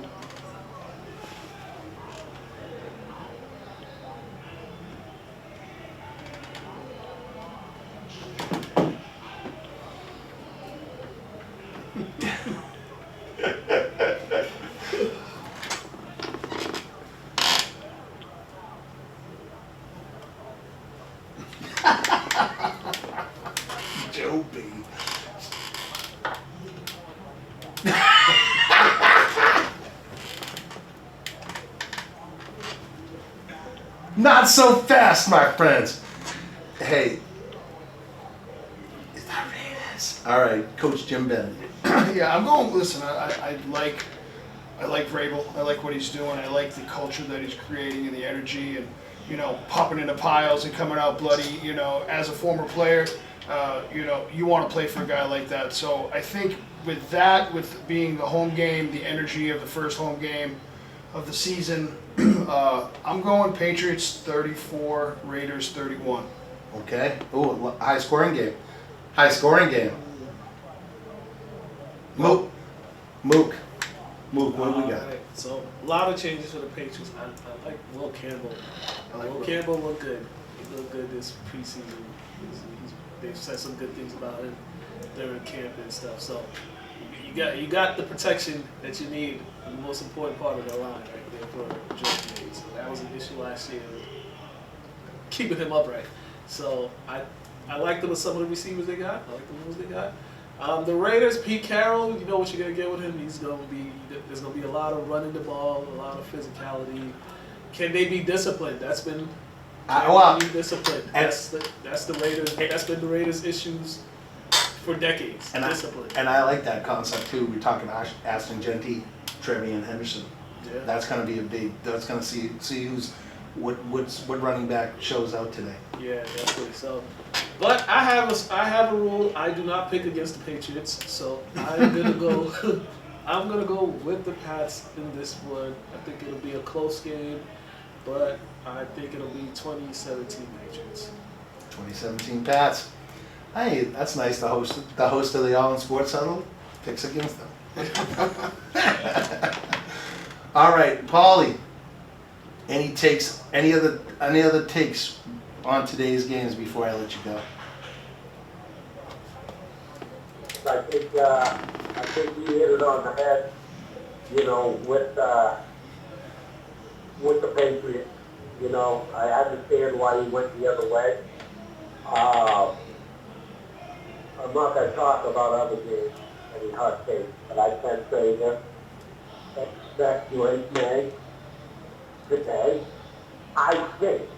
Joe B. Not so fast, my friends. Hey, it's not Raiders. All right, Coach Jim Bennett. Yeah, I'm going. Listen, I like Vrabel. I like what he's doing. I like the culture that he's creating and the energy, and popping into piles and coming out bloody. As a former player, you want to play for a guy like that. So I think with that, with being the home game, the energy of the first home game of the season, I'm going Patriots 34, Raiders 31. Okay. Oh, high scoring game. High scoring game. Mook, what do we got? Right. So a lot of changes for the Patriots. I like Will Campbell. Will Campbell looked good. He looked good this preseason. They've said some good things about him during camp and stuff. So you got the protection that you need. The most important part of the line right there for Joe Dub. So that was an issue last year, keeping him upright. So I like them with some of the receivers they got. I like the moves they got. The Raiders, Pete Carroll, you know what you're gonna get with him. There's gonna be a lot of running the ball, a lot of physicality. Can they be disciplined? That's been disciplined. That's the Raiders. That's been the Raiders' issues for decades. Discipline. And I like that concept too. We're talking Ashton Genty, Trevian Henderson. Yeah. That's gonna be a big. That's gonna see what running back shows out today. Yeah, definitely. So, but I have a rule. I do not pick against the Patriots. So I'm gonna go. I'm gonna go with the Pats in this one. I think it'll be a close game, but I think it'll be 2017 Patriots. 2017 Pats. Hey, that's nice. The host of the All In Sports Huddle picks against them. All right, Paulie. Any other takes on today's games before I let you go? I think you hit it on the head, you know, with the Patriots. You know, I understand why he went the other way. I'm not going to talk about other games, any hot takes, but I can say this. Expect great May today. I think.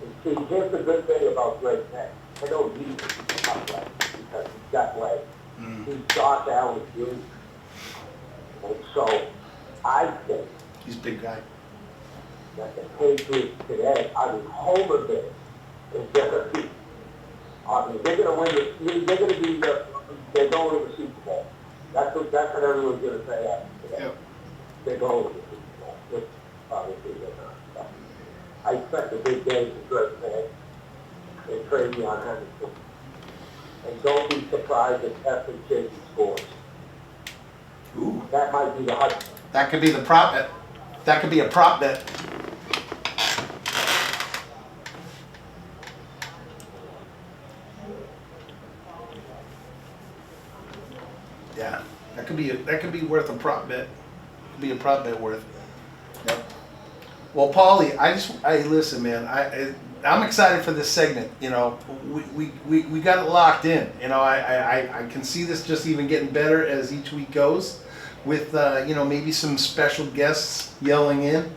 And see, here's the good thing about Great May. I don't need him up right because he's got legs. He's shot down with you. And so, I think He's a big guy. that the Patriots today, I mean, Homer Day is going to be, I mean, they're going to win they're going to be they're going to the Super Bowl. That's what everyone's going to say after today. Yep. They're going to the Super Bowl, which obviously they're not. But I expect a big game for Greg May and Travion Henderson. And don't be surprised if Evan Chase scores. Ooh. That might be the hot. That could be the prop bet. That could be a prop bet. Yeah, that could be worth a prop bet. Could be a prop bet worth. Yep. Well, Paulie, listen, man. I'm excited for this segment. You know, we got it locked in. You know, I can see this just even getting better as each week goes, with you know, maybe some special guests yelling in.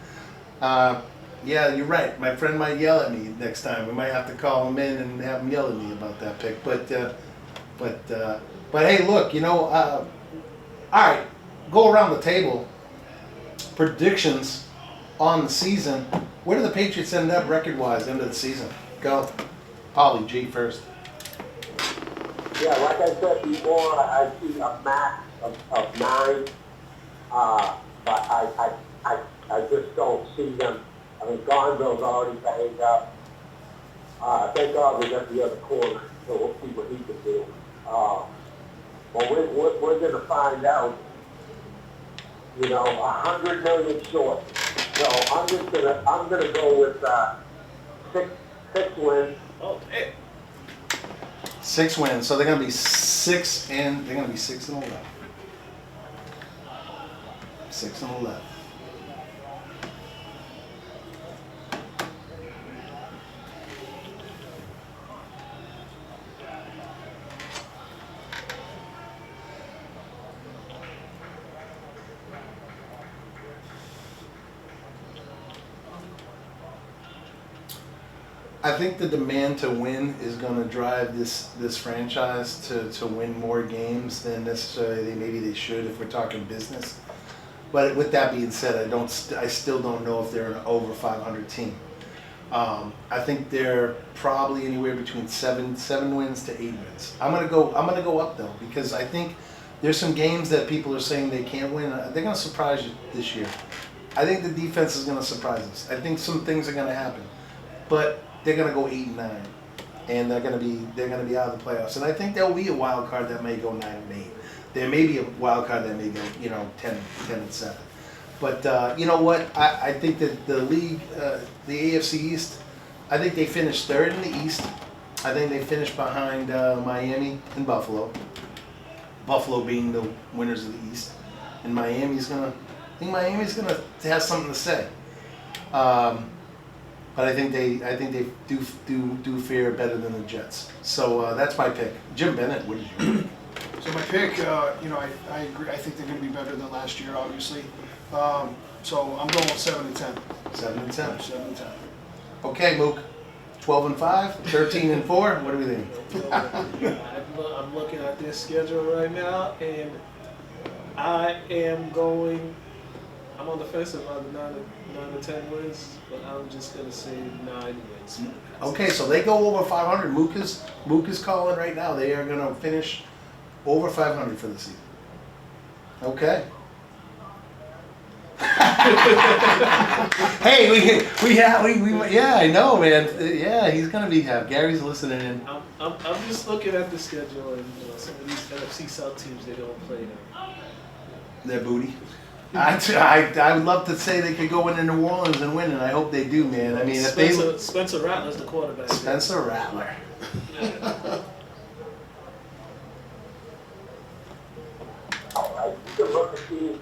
Yeah, you're right. My friend might yell at me next time. We might have to call him in and have him yell at me about that pick. But hey, look, you know, all right, go around the table. Predictions on the season. Where do the Patriots end up record-wise end of the season? Go. Paulie G first. Yeah, like I said before, I see a max of 9, but I just don't see them. I mean, Gonzo's already banged up. Thank God we got the other corner, so we'll see what he can do. But we're going to find out, you know, 100 million short. So I'm gonna go with 6 wins. Oh, damn. 6 wins. So they're gonna be 6 and 11. 6 and 11. I think the demand to win is going to drive this franchise to win more games than necessarily maybe they should if we're talking business. But with that being said, I still don't know if they're an over 500 team. I think they're probably anywhere between 7 wins to 8 wins. I'm gonna go up though, because I think there's some games that people are saying they can't win. They're gonna surprise you this year. I think the defense is gonna surprise us. I think some things are gonna happen, but they're gonna go 8 and 9, and they're gonna be out of the playoffs. And I think there'll be a wild card that may go 9 and 8. There may be a wild card that may go 10 and 7. But you know what? I think that the league, the AFC East, I think they finished 3rd in the East. I think they finished behind Miami and Buffalo. Buffalo being the winners of the East, and Miami's gonna have something to say. But I think they do fare better than the Jets. So that's my pick. Jim Bennett, what is your pick? So my pick, I agree. I think they're going to be better than last year, obviously. So I'm going with 7 and 10. 7 and 10. 7 and 10. Okay, Mook. 12 and 5, 13 and 4. What do we think? I'm looking at this schedule right now, and I'm on the fence about the 9 to 10 wins, but I'm just gonna say 9 wins. Okay, so they go over 500. Mook is calling right now. They are gonna finish over 500 for the season. Okay. Hey, yeah, I know, man. Yeah, he's gonna be happy. Gary's listening in. I'm just looking at the schedule, and some of these NFC South teams they don't play them. Their booty. I would love to say they could go into New Orleans and win, and I hope they do, man. I mean, if Spencer Rattler's the quarterback. Spencer Rattler. All right, you can look at these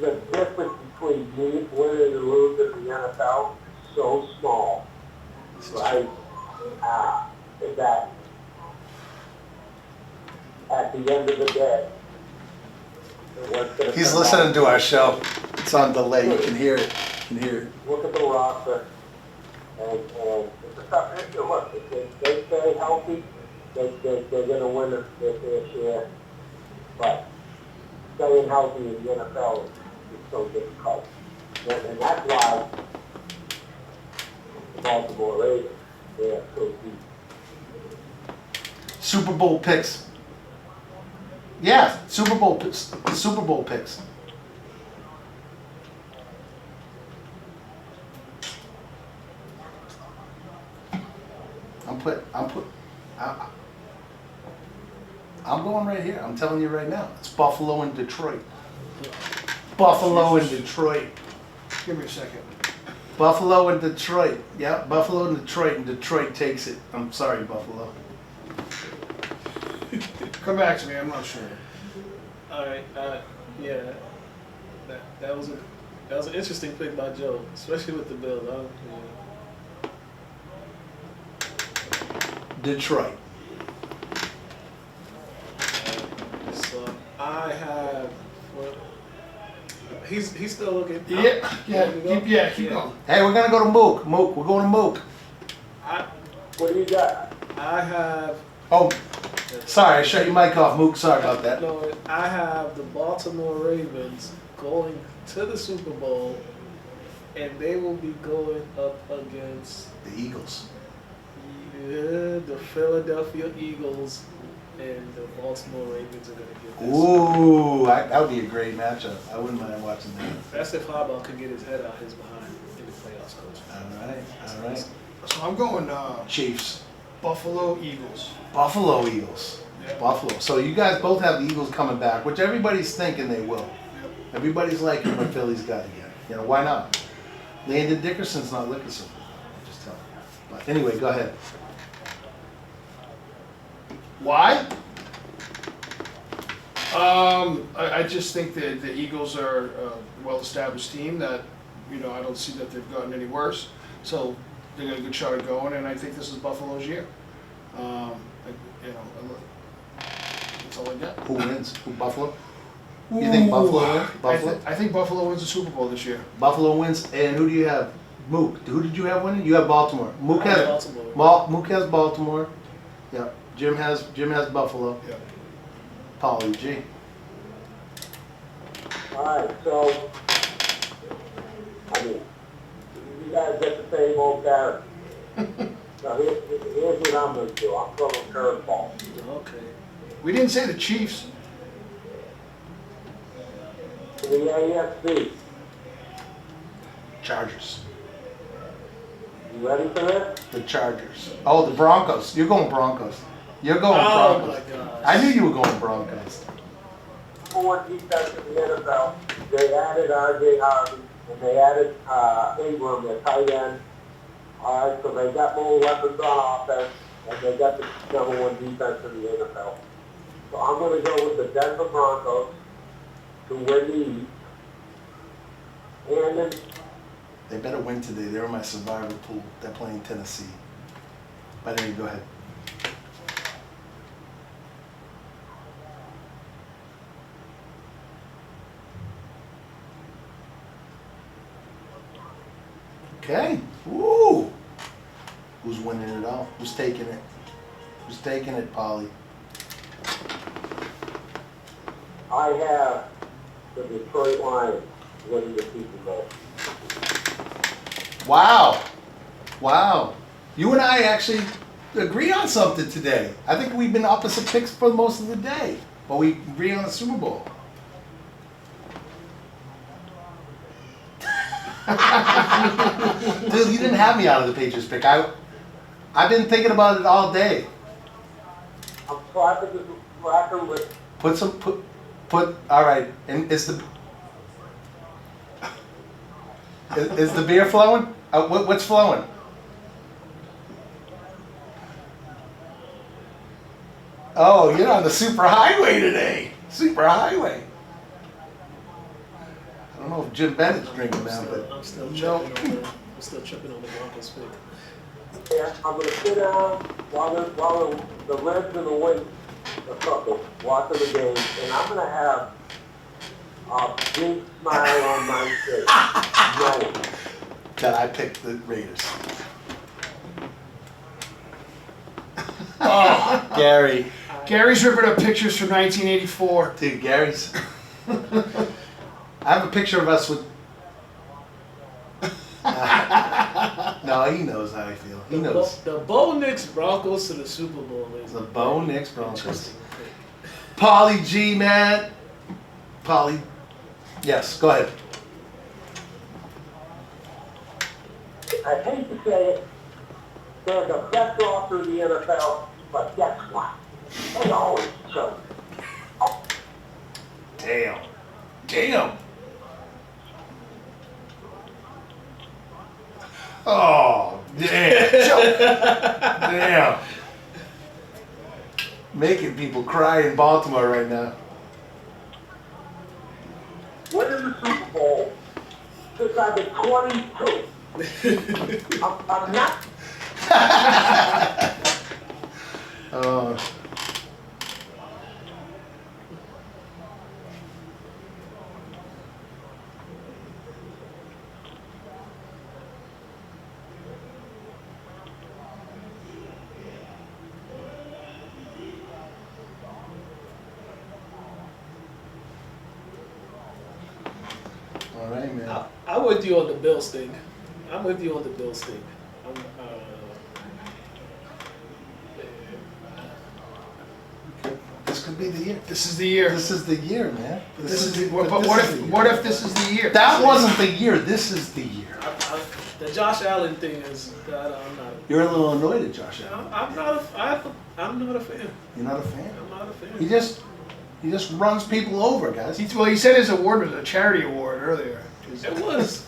the difference between winning and losing in the NFL is so small, right? That at the end of the day, He's listening to our show. It's on delay. You can hear it. You can hear it. Look at the roster, and it's a tough issue. Look, if they stay healthy, they're going to win their fair share. But staying healthy in the NFL is so difficult. And that's why the Baltimore Ravens, they are so deep. Super Bowl picks. Yeah, Super Bowl picks. I'm going right here. I'm telling you right now. It's Buffalo and Detroit. Buffalo and Detroit. Give me a second. Buffalo and Detroit. Yeah, Buffalo and Detroit takes it. I'm sorry, Buffalo. Come back to me. I'm not sure. All right, yeah, that was an interesting pick by Joe, especially with the Bills. Detroit. So I have. Well, he's still looking. Keep going. Hey, we're gonna go to Mook. We're going to Mook. What do you got? I have. Oh, sorry, I shut your mic off, Mook. Sorry about that. No, I have the Baltimore Ravens going to the Super Bowl, and they will be going up against The Eagles. the Philadelphia Eagles, and the Baltimore Ravens are going to get this. Ooh, that would be a great matchup. I wouldn't mind watching that. That's if Harbaugh could get his head out his behind in the playoffs, coach. All right. So I'm going Chiefs. Buffalo Eagles. Buffalo Eagles. Yeah. Buffalo. So you guys both have the Eagles coming back, which everybody's thinking they will. Everybody's liking what Philly's got again. You know, why not? Landon Dickerson's not looking so good. I'm just telling you. But anyway, go ahead. Why? I just think that the Eagles are a well-established team that, I don't see that they've gotten any worse. So they got a good shot at going, and I think this is Buffalo's year. That's all I got. Who wins? Buffalo? You think Buffalo wins? Buffalo? I think Buffalo wins the Super Bowl this year. Buffalo wins, and who do you have? Mook. Who did you have winning? You have Baltimore. Mook I has have Baltimore. Mook has Baltimore. Yeah. Jim has Buffalo. Yeah. Paulie G. All right, so, you guys get the same old character. So here's what I'm going to do. I'm throwing curveball. Okay. We didn't say the Chiefs. To the AFC. Chargers. You ready for this? The Chargers. Oh, the Broncos. You're going Broncos. You're going Oh Broncos. my gosh. I knew you were going Broncos. Number one defense in the NFL. They added R.J. Harvey, and they added Ingram, their tight end. All right, so they got more weapons on offense, and they got the number one defense in the NFL. So I'm going to go with the Denver Broncos to win the East. And then They better win today. They're in my survivor pool. They're playing Tennessee. But anyway, go ahead. Okay. Woo! Who's winning it all? Who's taking it? Who's taking it, Paulie? I have the Detroit Lions winning the Super Bowl. Wow. Wow. You and I actually agree on something today. I think we've been opposite picks for most of the day. but we agree on the Super Bowl. Dude, you didn't have me out of the Patriots pick. I've been thinking about it all day. I'm clapping the cracker with. Put. All right. And is the beer flowing? What's flowing? Oh, you're on the super highway today. Super highway. I don't know if Jim Bennett's drinking now, but I'm still tripping on the Broncos pick. Yeah, I'm gonna sit down while the Reds and the Wings are couple watching the game, and I'm gonna have a big smile on my face. Knowing that I picked the Raiders. Oh, Gary. Gary's ripping up pictures from 1984. Dude, Gary's. I have a picture of us with. No, he knows how I feel. He knows. The Bo Nix Broncos to the Super Bowl is The Bo Nix Broncos. Paulie G, man. Paulie. Yes, go ahead. I hate to say it, they're the best roster in the NFL, but guess what? They always choke. Damn. Damn. Oh, damn. Damn. Making people cry in Baltimore right now. Winning the Super Bowl since I've been 22. I'm not. All right, man. I'm with you on the Bills thing. I'm with you on the Bills thing. This could be the year. This is the year. This is the year, man. But this is what if this is the year? That wasn't the year. This is the year. The Josh Allen thing is that I'm not. You're a little annoyed at Josh Allen. I'm not a fan. You're not a fan? I'm not a fan. He just runs people over, guys. He said his award was a charity award earlier. It was.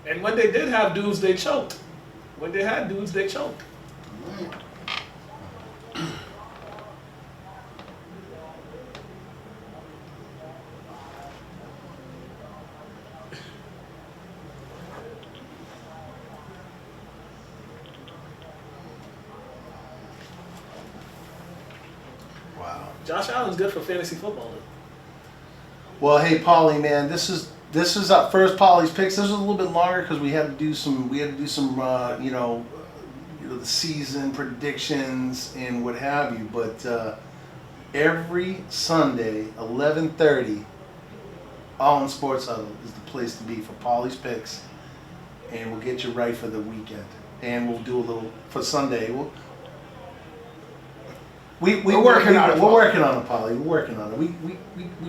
And when they did have dudes, they choked. When they had dudes, they choked. Wow. Josh Allen's good for fantasy football. Well, hey, Paulie, man, this is our first Paulie's picks. This was a little bit longer because we had to do some the season predictions and what have you. But every Sunday, 11:30, All In Sports Huddle is the place to be for Paulie's picks, and we'll get you right for the weekend. And we'll do a little for Sunday. We're working on it, Paulie. We're working on it. We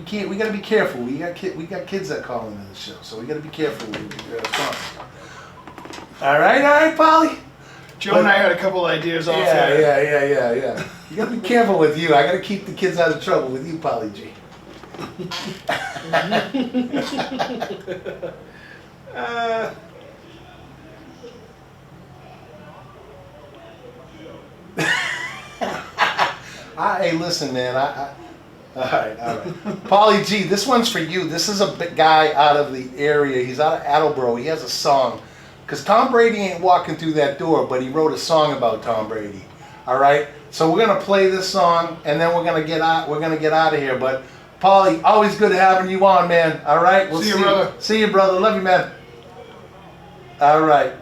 can't. We got to be careful. We got kids that call into the show, so we got to be careful with your response. All right, Paulie. Joe and I had a couple ideas off there. Yeah. You got to be careful with you. I got to keep the kids out of trouble with you, Paulie G. Hey, listen, man. All right. Paulie G, this one's for you. This is a big guy out of the area. He's out of Attleboro. He has a song. Because Tom Brady ain't walking through that door, but he wrote a song about Tom Brady. All right? So we're going to play this song, and then we're going to get out of here. But, Paulie, always good having you on, man. All right? We'll see you, brother. See you, brother. Love you, man. All right.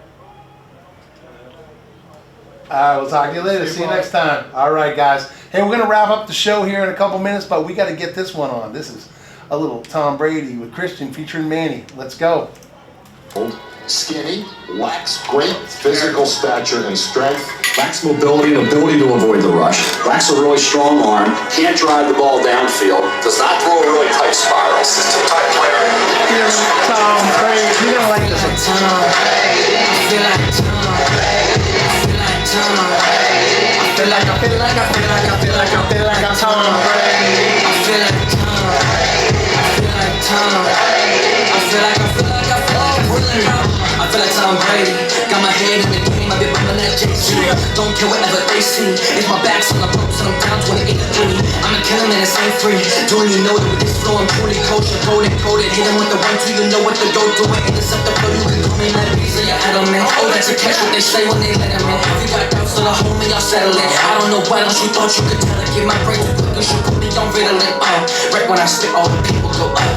All right, we'll talk to you later. See you next time. All right, guys. Hey, we're going to wrap up the show here in a couple minutes, but we got to get this one on. This is a little Tom Brady with Christian featuring Manny. Let's go. Skinny, lacks great physical stature and strength, lacks mobility and ability to avoid the rush, lacks a really strong arm, can't drive the ball downfield, does not throw a really tight spiral. System type player. Here's Tom Brady. You're going to like this one. I feel like I'm Tom Brady. I feel like Tom Brady. Got my head in the game, I've been bumping that JC. Don't care whatever they see. If my back's on the ropes and I'm down 28-3, I'm a killer man, it's ain't free. Don't you know that with this flow I'm truly kosher, golden coated. Hit him with the 1-2, you know what to go do it. Intercept the flow, you can call me Matt Beasley, I had him in. Oh, that's a catch what they say when they let him in. If you got doubts to the homie, I'll settle it. I don't know why don't you thought you could tell it. Get my brain too quick, you should put me on Ritalin. Right when I spit, all the people go up. I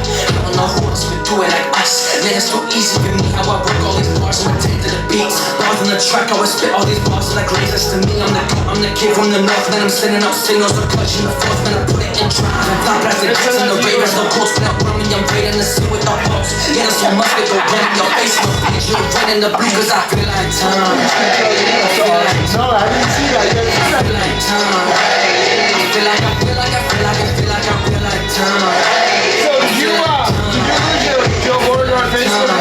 don't know who else would do it like us. Man, it's too easy for me how I work all these bars and attend to the beats. Bars on the track, I would spit all these bars like lasers to me. I'm the kid from the north, man, I'm sending out signals. I'm clutching the fourth, man, I put it in drive. And flop as it gets in the Ravens, no coach, when I run me, I'm raiding the sea with the hawks. Yeah, that's so much, they go run in your face, no bitch, you're running the blue, cause I feel like Tom. No, I didn't see that. I feel like Tom. I feel like Tom. So did you lose your Joe Beauregard Facebook?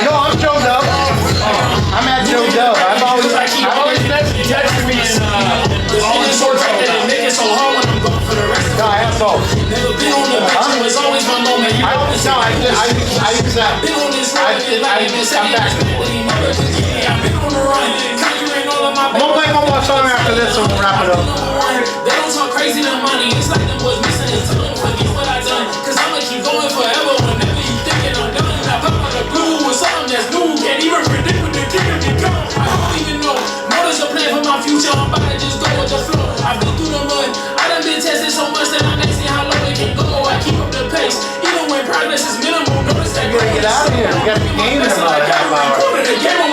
No, I'm Joe Dub. I'm at Joe Dub. I've always Text me in All In Sports Huddle. Make it so hard when I'm gone for the rest of the No, I have both. Never been on the bench, it was always my moment. You always No, I use that. been on this road, I'm back. I've been on the run, conquering all of my I'm gonna play one more song after this and we'll wrap it up. They don't talk crazy to money. It's like them was missing his tongue. Forget what I done, cause I'ma keep going forever. Whenever you thinking I'm done, I pop out the blue with something that's new. Can't even predict when the kicker become. I don't even know. Know there's a plan for my future. I'm about to just go with the flow. I've been through the mud. I done been tested so much that I may see how low it can go. I keep up the pace, even when progress is minimal. Notice that You gotta get out of here. We got the game in about a half hour.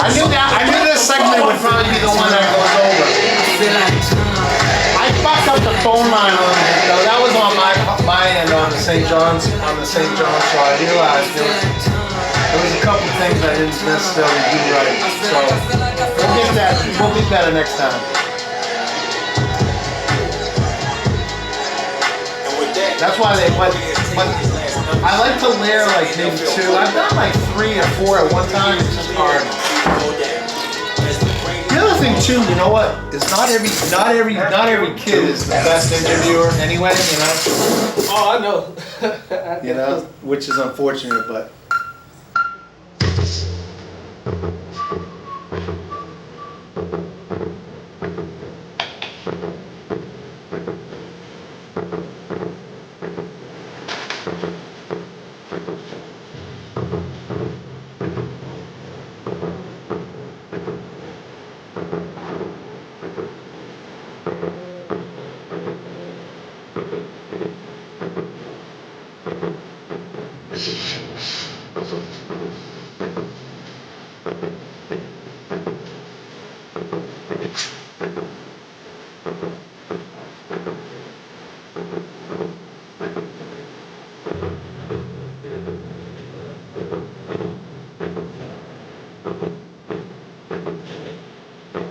I knew this segment would probably be the one that goes over. I fucked up the phone line on it. No, that was on my end on the St. John's, so I realized there was a couple things I didn't necessarily do right. So we'll get that. We'll be better next time. That's why but I like to layer like maybe two. I've done like 3 or 4 at one time. It's just hard. The other thing too, you know what? Is not every kid is the best interviewer anyway. You know. Oh, I know. You know, which is unfortunate, but.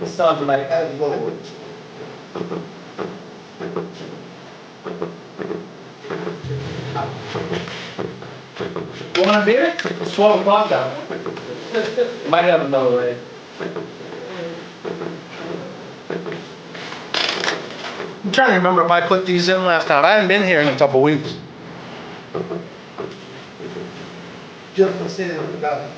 Sounds like Lowell. You want a beer? It's 12 o'clock now. Might have another way. I'm trying to remember if I put these in last time. I haven't been here in a couple weeks. Just to say that we got it.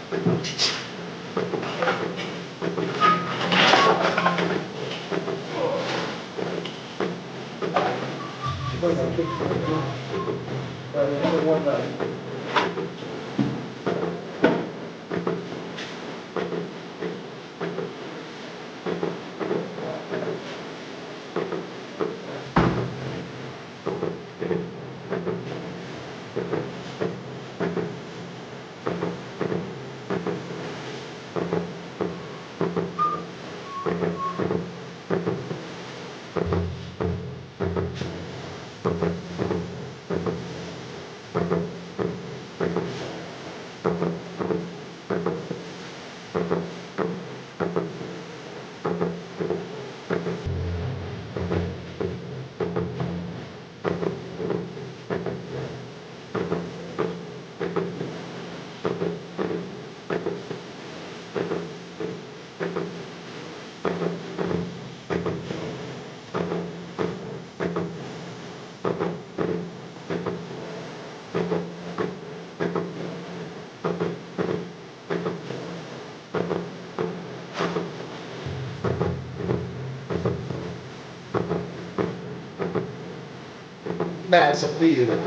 Massive theater.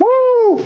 Woo!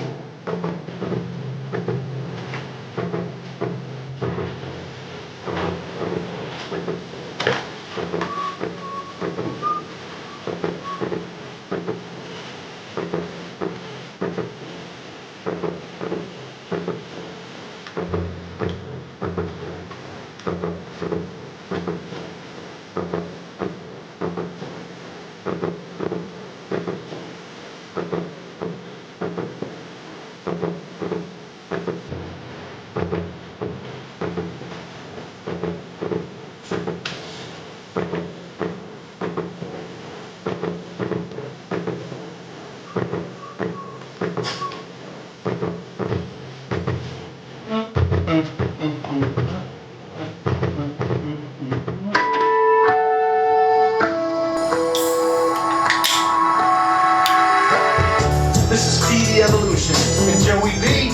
This is PD Evolution and Joey B.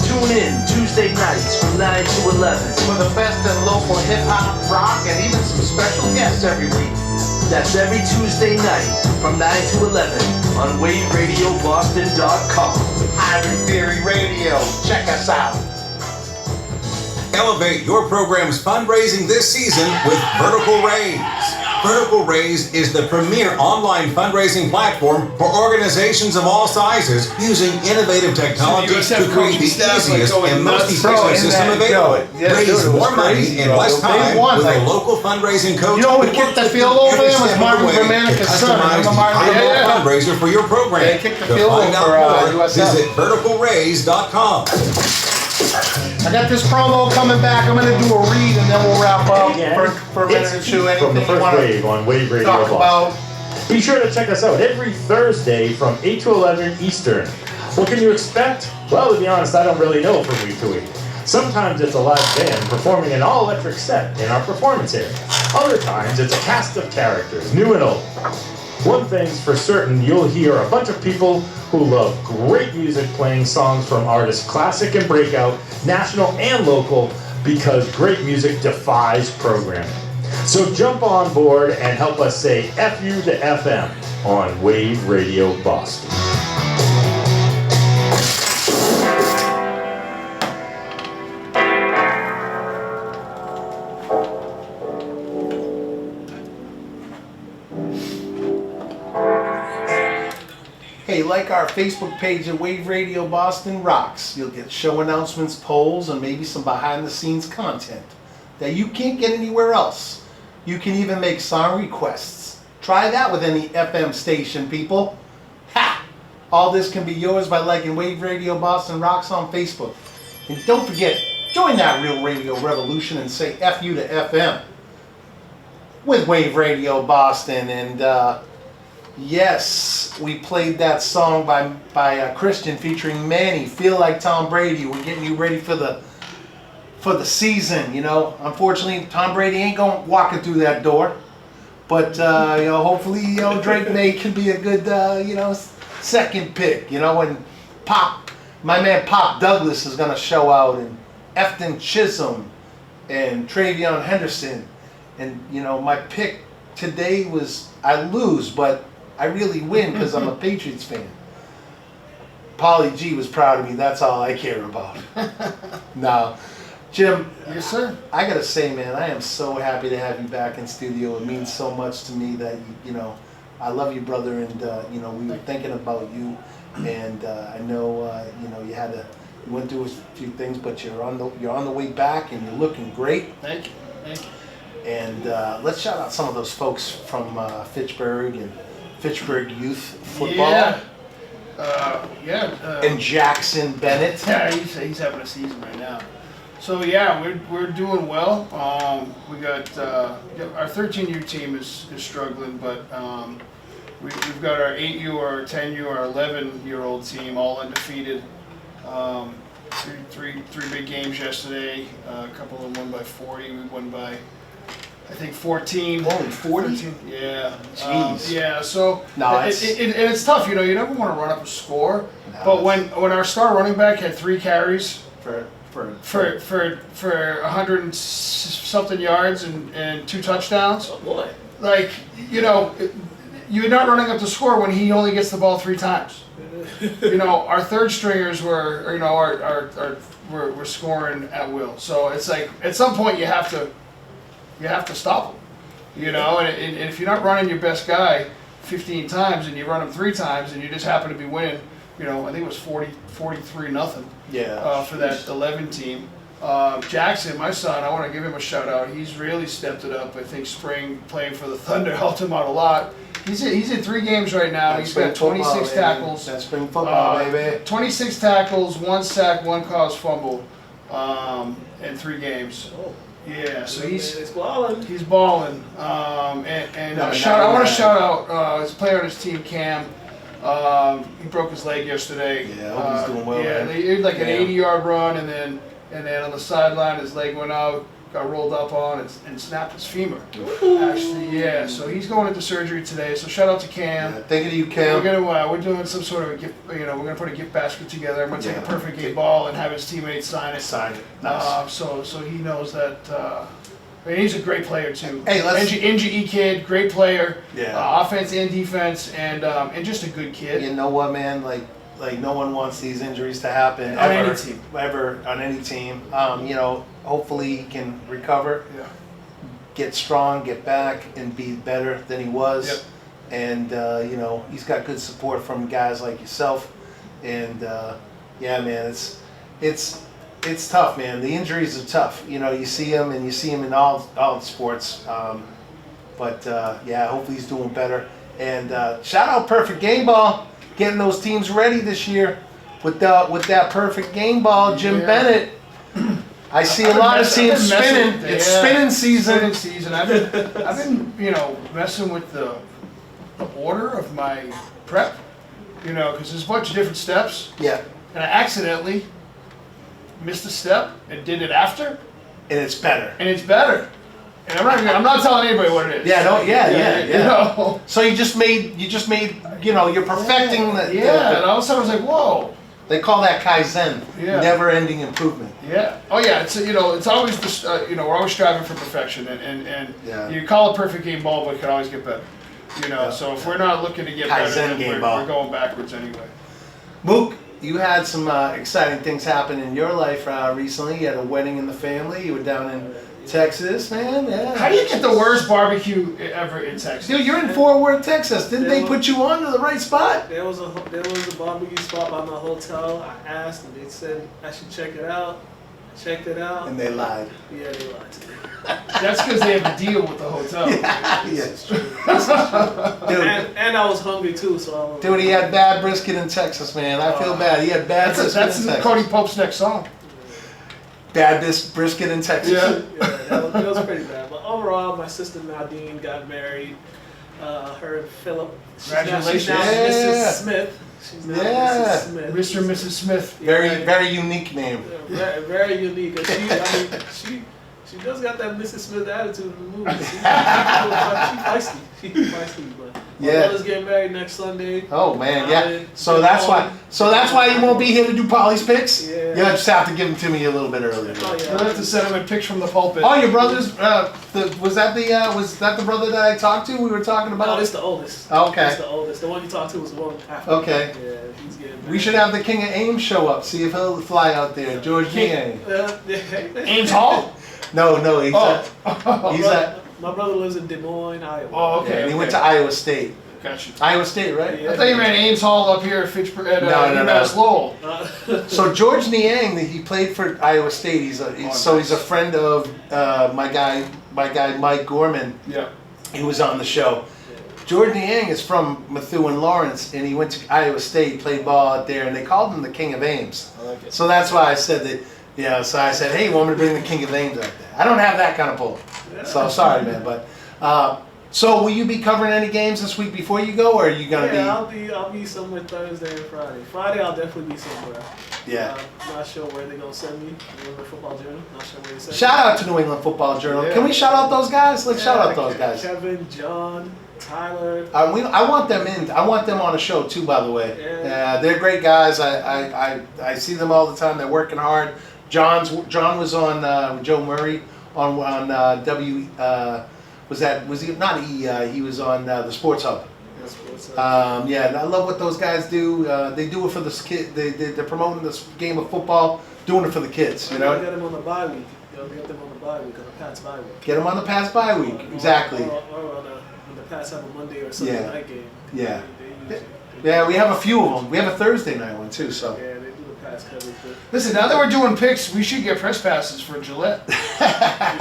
Tune in Tuesday nights from 9 to 11 For the best in local hip-hop, rock, and even some special guests every week. That's every Tuesday night from 9 to 11 on WaveRadioBoston.com. Iron Theory Radio. Check us out. Elevate your program's fundraising this season with Vertical Raise. Vertical Raise is the premier online fundraising platform for organizations of all sizes using innovative technology to create the easiest and most efficient system available. Raise more money in less time with a local fundraising coach. You know what kicked the field over there was Martin Vermanica's son. Customize the fundraiser for your program. They kicked the To field find over out more, USF. visit verticalraise.com. I got this promo coming back. I'm going to do a read and then we'll wrap up for a minute or two. From the Anything you first want wave on Wave Radio talk Boston. about? Be sure to check us out every Thursday from 8 to 11 Eastern. What can you expect? Well, to be honest, I don't really know from week to week. Sometimes it's a live band performing an all-electric set in our performance area. Other times it's a cast of characters, new and old. One thing's for certain, you'll hear a bunch of people who love great music playing songs from artists classic and breakout, national and local, because great music defies programming. So jump on board and help us say F you to FM on Wave Radio Boston. Hey, like our Facebook page at Wave Radio Boston Rocks. You'll get show announcements, polls, and maybe some behind-the-scenes content that you can't get anywhere else. You can even make song requests. Try that with any FM station, people. Ha! All this can be yours by liking Wave Radio Boston Rocks on Facebook. And don't forget, join that real radio revolution and say F you to FM with Wave Radio Boston. And yes, we played that song by Christian featuring Manny, Feel Like Tom Brady. We're getting you ready for the season, you know. Unfortunately, Tom Brady ain't going walking through that door. But, you know, hopefully, you know, Drake May can be a good, you know, second pick, you know. And my man Pop Douglas is going to show out. And Efton Chisholm and Travion Henderson. And, you know, my pick today was I lose, but I really win because I'm a Patriots fan. Paulie G was proud of me. That's all I care about. No. Jim. Yes, sir. I got to say, man, I am so happy to have you back in studio. It means so much to me that, you know, I love you, brother. And, you know, we were thinking about you. And I know, you know, you went through a few things, but you're on the way back and you're looking great. Thank you. Thank you. And let's shout out some of those folks from Fitchburg and Fitchburg youth football. Yeah. And Jackson Bennett. Yeah, he's having a season right now. So yeah, we're doing well. We got our 13U team is struggling, but we've got our 8U, our 10U, our 11-year-old team all undefeated. Three big games yesterday. A couple of them won by 40. We won by, I think, 14. Holy 40? Yeah. Jeez. Yeah. So No, it's tough. You know, you never want to run up a score. But when our star running back had 3 carries for 100 and something yards and 2 touchdowns. Oh boy. Like, you know, you're not running up the score when he only gets the ball 3 times. You know, our third stringers were, you know, were scoring at will. So it's like at some point you have to stop them. You know, and if you're not running your best guy 15 times and you run him 3 times and you just happen to be winning, you know, I think it was 43-0. Yeah. For that 11 team. Jackson, my son, I want to give him a shout out. He's really stepped it up. I think spring playing for the Thunder helped him out a lot. He's in 3 games right now. He's got 26 tackles. That's spring football, baby. 26 tackles, 1 sack, 1 caused fumble, in 3 games. Oh. Yeah, so he's balling. He's balling. I want to shout out his player on his team, Cam. He broke his leg yesterday. Yeah, I hope he's doing well. Yeah, he did like an 80-yard run, and then on the sideline, his leg went out, got rolled up on, and snapped his femur. Actually, yeah. So he's going into surgery today. So shout out to Cam. Yeah, thank you to you, Cam. We're doing some sort of a gift. You know, we're gonna put a gift basket together. I'm gonna take a perfect game ball and have his teammates sign it. Sign it. Nice. So he knows that. I mean, he's a great player too. Hey, NGE kid, great player. Yeah. Offense and defense, and just a good kid. You know what, man? Like no one wants these injuries to happen On any team. ever on any team. You know, hopefully he can recover, get strong, get back, and be better than he was. Yep. And you know, he's got good support from guys like yourself. And yeah, man, it's tough, man. The injuries are tough. You know, you see them in all sports. But yeah, hopefully he's doing better. And shout out Perfect Game Ball, getting those teams ready this year with that perfect game ball, Jim Bennett. I see a lot of teams spinning. It's spinning season. I've been messing with the order of my prep. You know, because there's a bunch of different steps. Yeah. And I accidentally missed a step and did it after. And it's better. And I'm not telling anybody what it is. Yeah, You know? So you just made, you're perfecting the. And all of a sudden I was like, whoa. They call that Kaizen. Yeah. Never-ending improvement. Yeah. Oh yeah. It's always we're always striving for perfection, and you call it perfect game ball, but it can always get better. You know. So if we're not looking to get better, then we're going backwards anyway. Mook, you had some exciting things happen in your life recently. You had a wedding in the family. You were down in Texas, man. Yeah. How do you get the worst barbecue ever in Texas? Dude, you're in Fort Worth, Texas. Didn't they put you on to the right spot? There was a barbecue spot by my hotel. I asked and they said I should check it out. I checked it out. And they lied. Yeah, they lied to me. That's because they have a deal with the hotel. Yes. Dude. And I was hungry too, so Dude, he had bad brisket in Texas, man. I feel bad. He had bad brisket in Texas. That's Cody Pope's next song. Bad brisket in Texas. Yeah, that was pretty bad. But overall, my sister Nadine got married. Her and Philip. Congratulations. She's now Mrs. Smith. She's now Mrs. Smith. Mr. and Mrs. Smith. Very unique name. Very unique. She does got that Mrs. Smith attitude in the movie. She's feisty. She's feisty, but my brother's getting married next Sunday. Oh man, yeah. So that's why you won't be here to do Paulie's picks. Yeah. You'll just have to give them to me a little bit earlier. Oh, yeah. You'll have to send him a picture from the pulpit. Oh, your brother's. Was that the brother that I talked to? We were talking about. No, it's the oldest. Okay. It's the oldest. The one you talked to was the one after. Okay. Yeah, he's getting married. We should have the King of Ames show up. See if he'll fly out there, George Niang. Ames Hall. No, he's at. My brother lives in Des Moines, Iowa. Oh, okay. And he went to Iowa State. Gotcha. Iowa State, right? I thought you meant Ames Hall up here at Fitchburg at UMass Lowell. So George Niang, he played for Iowa State. He's a friend of my guy Mike Gorman. Yeah. He was on the show. Jordan Yang is from Methuen Lawrence, and he went to Iowa State, played ball out there, and they called him the King of Ames. I like it. So that's why I said that. Yeah, so I said, hey, you want me to bring the King of Ames out there? I don't have that kind of pull. So sorry, man. But so will you be covering any games this week before you go, or are you gonna be? I'll be somewhere Thursday and Friday. Friday I'll definitely be somewhere. Yeah. Not sure where they're gonna send me. New England Football Journal. Not sure where they send Shout out to New England Football Journal. Yeah. Can we shout out those guys? Let's shout out those guys. Kevin, John, Tyler. I want them in. I want them on a show too. By the way, they're great guys. I see them all the time. They're working hard. John was on Joe Murray on was he not EEI? He was on the Sports Hub. Yeah, I love what those guys do. They do it for the kid. They're promoting this game of football, doing it for the kids. You know. Get them on the bye week. Get them on the bye week, on the Pats bye week. Get them on the Pats bye week. Exactly. Or on the Pats have a Monday or Sunday night game. Yeah. Yeah, we have a few of them. We have a Thursday night one too. So. Yeah, they do the Pats coverage. Listen, now that we're doing picks, we should get press passes for Gillette. We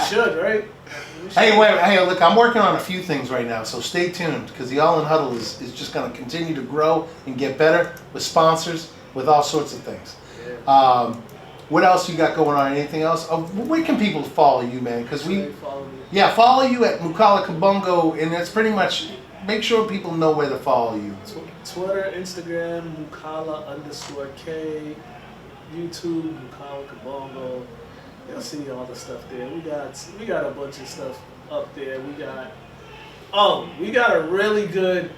should, right? Hey, look, I'm working on a few things right now, so stay tuned, because the All In Huddle is just going to continue to grow and get better with sponsors, with all sorts of things. Yeah. What else you got going on? Anything else? Where can people follow you, man? Because follow me. Yeah, follow you at Mukala Kabungo, and that's pretty much, make sure people know where to follow you. Twitter, Instagram, Mukala_K, YouTube, Mukala Kabongo. You'll see all the stuff there. We got a bunch of stuff up there. We got a really good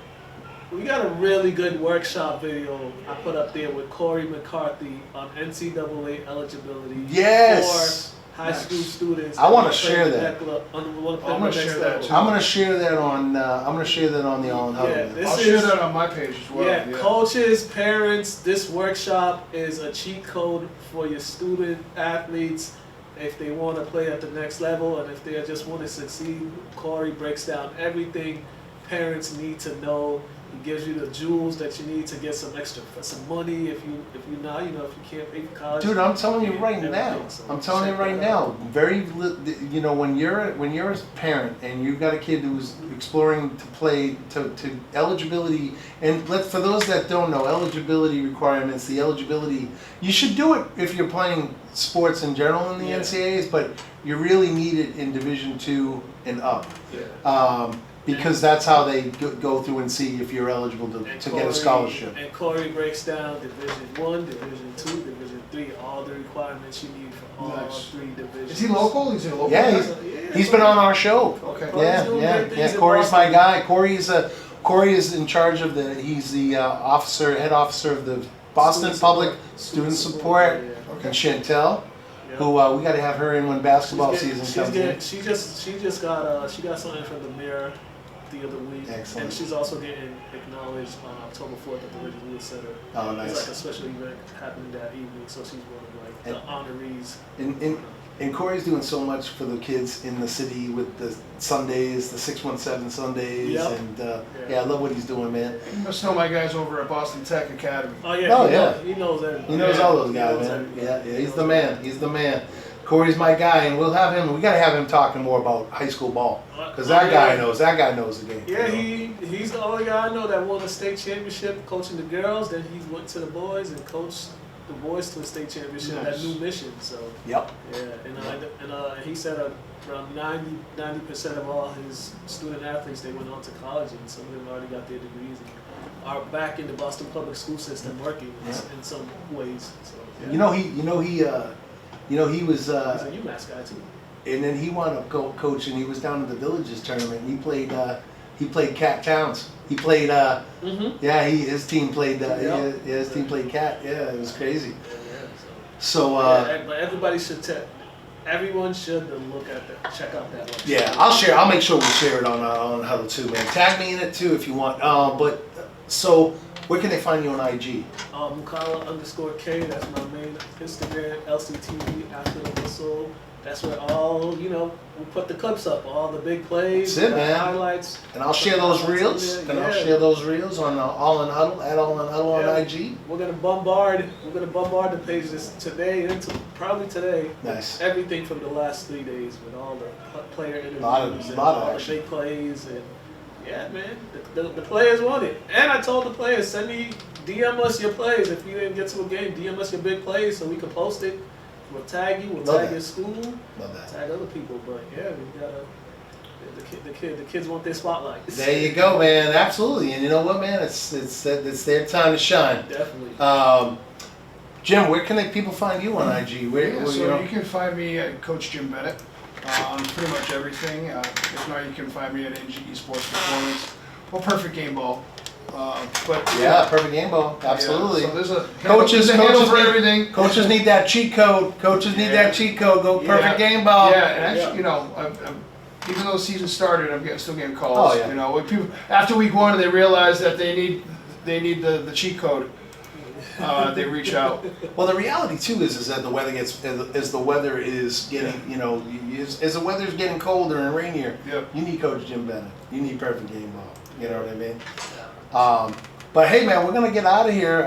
workshop video I put up there with Corey McCarthy on NCAA eligibility Yes. for high school students. I want to share that. I'm going to share that too. I'm going to share that on. I'm going to share that on the All In Huddle. Yeah, I'll share that on my page as well. Yeah, coaches, parents. This workshop is a cheat code for your student athletes. If they want to play at the next level and if they just want to succeed, Corey breaks down everything parents need to know. He gives you the jewels that you need to get some money if you can't pay for college. Dude, I'm telling you right now. I'm telling you right now. When you're a parent and you've got a kid who's exploring to play to eligibility, and for those that don't know, eligibility requirements, the eligibility, you should do it if you're playing sports in general in the NCAAs, but you really need it in Division II and up. Yeah. Because that's how they go through and see if you're eligible to get a scholarship. And Corey breaks down Division I, Division II, Division III, all the requirements you need for all 3 divisions. Is he local? Is he local? Yeah, he's been on our show. Okay. Yeah. Corey's my guy. Corey is in charge of he's the head officer of the Boston Public Student Support, and Chantel. Who we got to have her in when basketball season comes in. She got something from the Mirror the other week. Excellent. And she's also getting acknowledged on October 4th at the Richard Lewis Center. Oh, nice. It's like a special event happening that evening, so she's one of the honorees. And Corey's doing so much for the kids in the city with the Sundays, the 617 Sundays, and I love what he's doing, man. You must know my guys over at Boston Tech Academy. Oh yeah, he knows everybody. He knows all those guys, man. Yeah, he's the man. He's the man. Corey's my guy, and we'll have him. We got to have him talking more about high school ball, because that guy knows the game. Yeah, he's the only guy I know that won a state championship coaching the girls. Then he went to the boys and coached the boys to a state championship at New Mission. So yep. Yeah, and he said around 90% of all his student athletes, they went on to college, and some of them already got their degrees and are back in the Boston public school system working in some ways. So, yeah. He was. He's a UMass guy too. And then he wound up coaching. He was down at the Villages tournament. And he played Cat Towns. He played. His team played. His team played Cat. Yeah, it was crazy. But everybody should everyone should check out that one. Yeah, I'll make sure we share it on Huddle too, man. Tag me in it too if you want. So where can they find you on IG? Mukala_K. That's my main Instagram. LCTV after the whistle. That's where we put the clips up, all the big plays, that's it, man. Highlights. And I'll share those reels. I'll share those reels on All In Huddle at All In Huddle on IG. We're gonna bombard the pages today probably today. Nice. Everything from the last 3 days with all the player interviews, lot of the big plays, and Yeah, man. The players want it. And I told the players, DM us your plays. If you didn't get to a game, DM us your big plays so we can post it. We'll tag you. We'll tag your school. Love that. Tag other people. But yeah, we gotta. The kids want their spotlights. There you go, man. Absolutely. And you know what, man? It's their time to shine. Definitely. Jim, where can people find you on IG? You can find me at Coach Jim Bennett on pretty much everything. If not, you can find me at NGE Sports Performance or Perfect Game Ball. Perfect Game Ball. Absolutely. Yeah, so there's a coaches for everything. Coaches need that cheat code. Coaches need that cheat code. Go Perfect Game Ball. Yeah, and actually, you know, even though the season started, I'm still getting calls. Oh, yeah. You know, when people after week 1 they realize that they need the cheat code. They reach out. Well, the reality too is that the weather is getting, you know, as the weather's getting colder and rainier, you need Coach Jim Bennett. You need Perfect Game Ball. You know what I mean? But hey, man, we're gonna get out of here.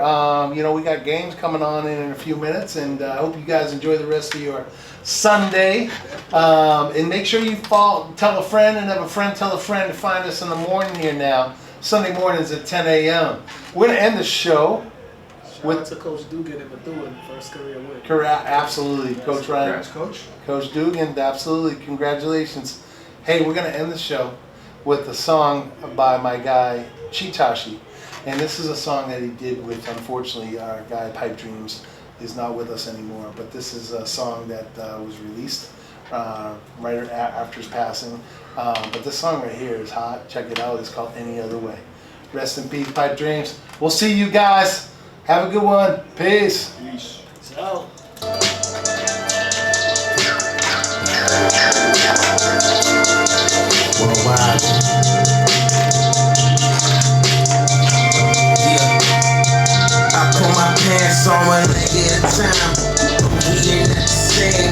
You know, we got games coming on in a few minutes, and I hope you guys enjoy the rest of your Sunday. And make sure you tell a friend, and have a friend tell a friend to find us in the morning here now. Sunday mornings at 10 a.m. We're gonna end the show. Shout out to Coach Dugan and Methuen, first career win. Correct, absolutely, Coach Ryan. Congrats, Coach. Coach Dugan, absolutely, congratulations. Hey, we're gonna end the show with a song by my guy Chitashi, and this is a song that he did with, unfortunately, our guy Pipe Dreams is not with us anymore. But this is a song that was released right after his passing. But this song right here is hot. Check it out. It's called Any Other Way. Rest in peace, Pipe Dreams. We'll see you guys. Have a good one. Peace. Peace. Peace out. Worldwide. Yeah. I put my pants on one leg at a time. We ain't at the same.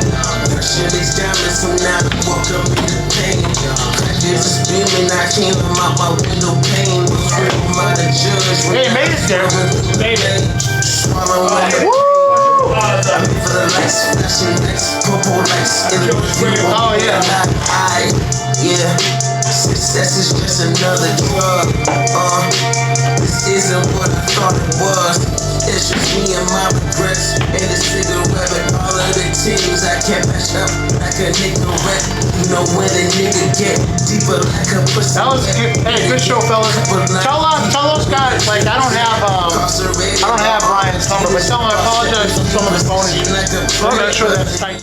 Pressure these diamonds, so now I walk up in the pain. Crackers is beaming, I can't let out my window pane. My judge. Hey, made it there. Made it. Swallow Woo! for the lights, flashing lights, purple lights. Oh yeah. Yeah. Success is just another drug. This isn't what I thought it was. It's just me and my regrets. And the cigarette and all of the teams I can't match up like a nigga rap. You know when a nigga get deeper like a pussy. That was good. Hey, good show, fellas. Tell those guys, like, I don't have Ryan's number, but tell him I apologize for some of the phone issues. I'll make sure that's tight.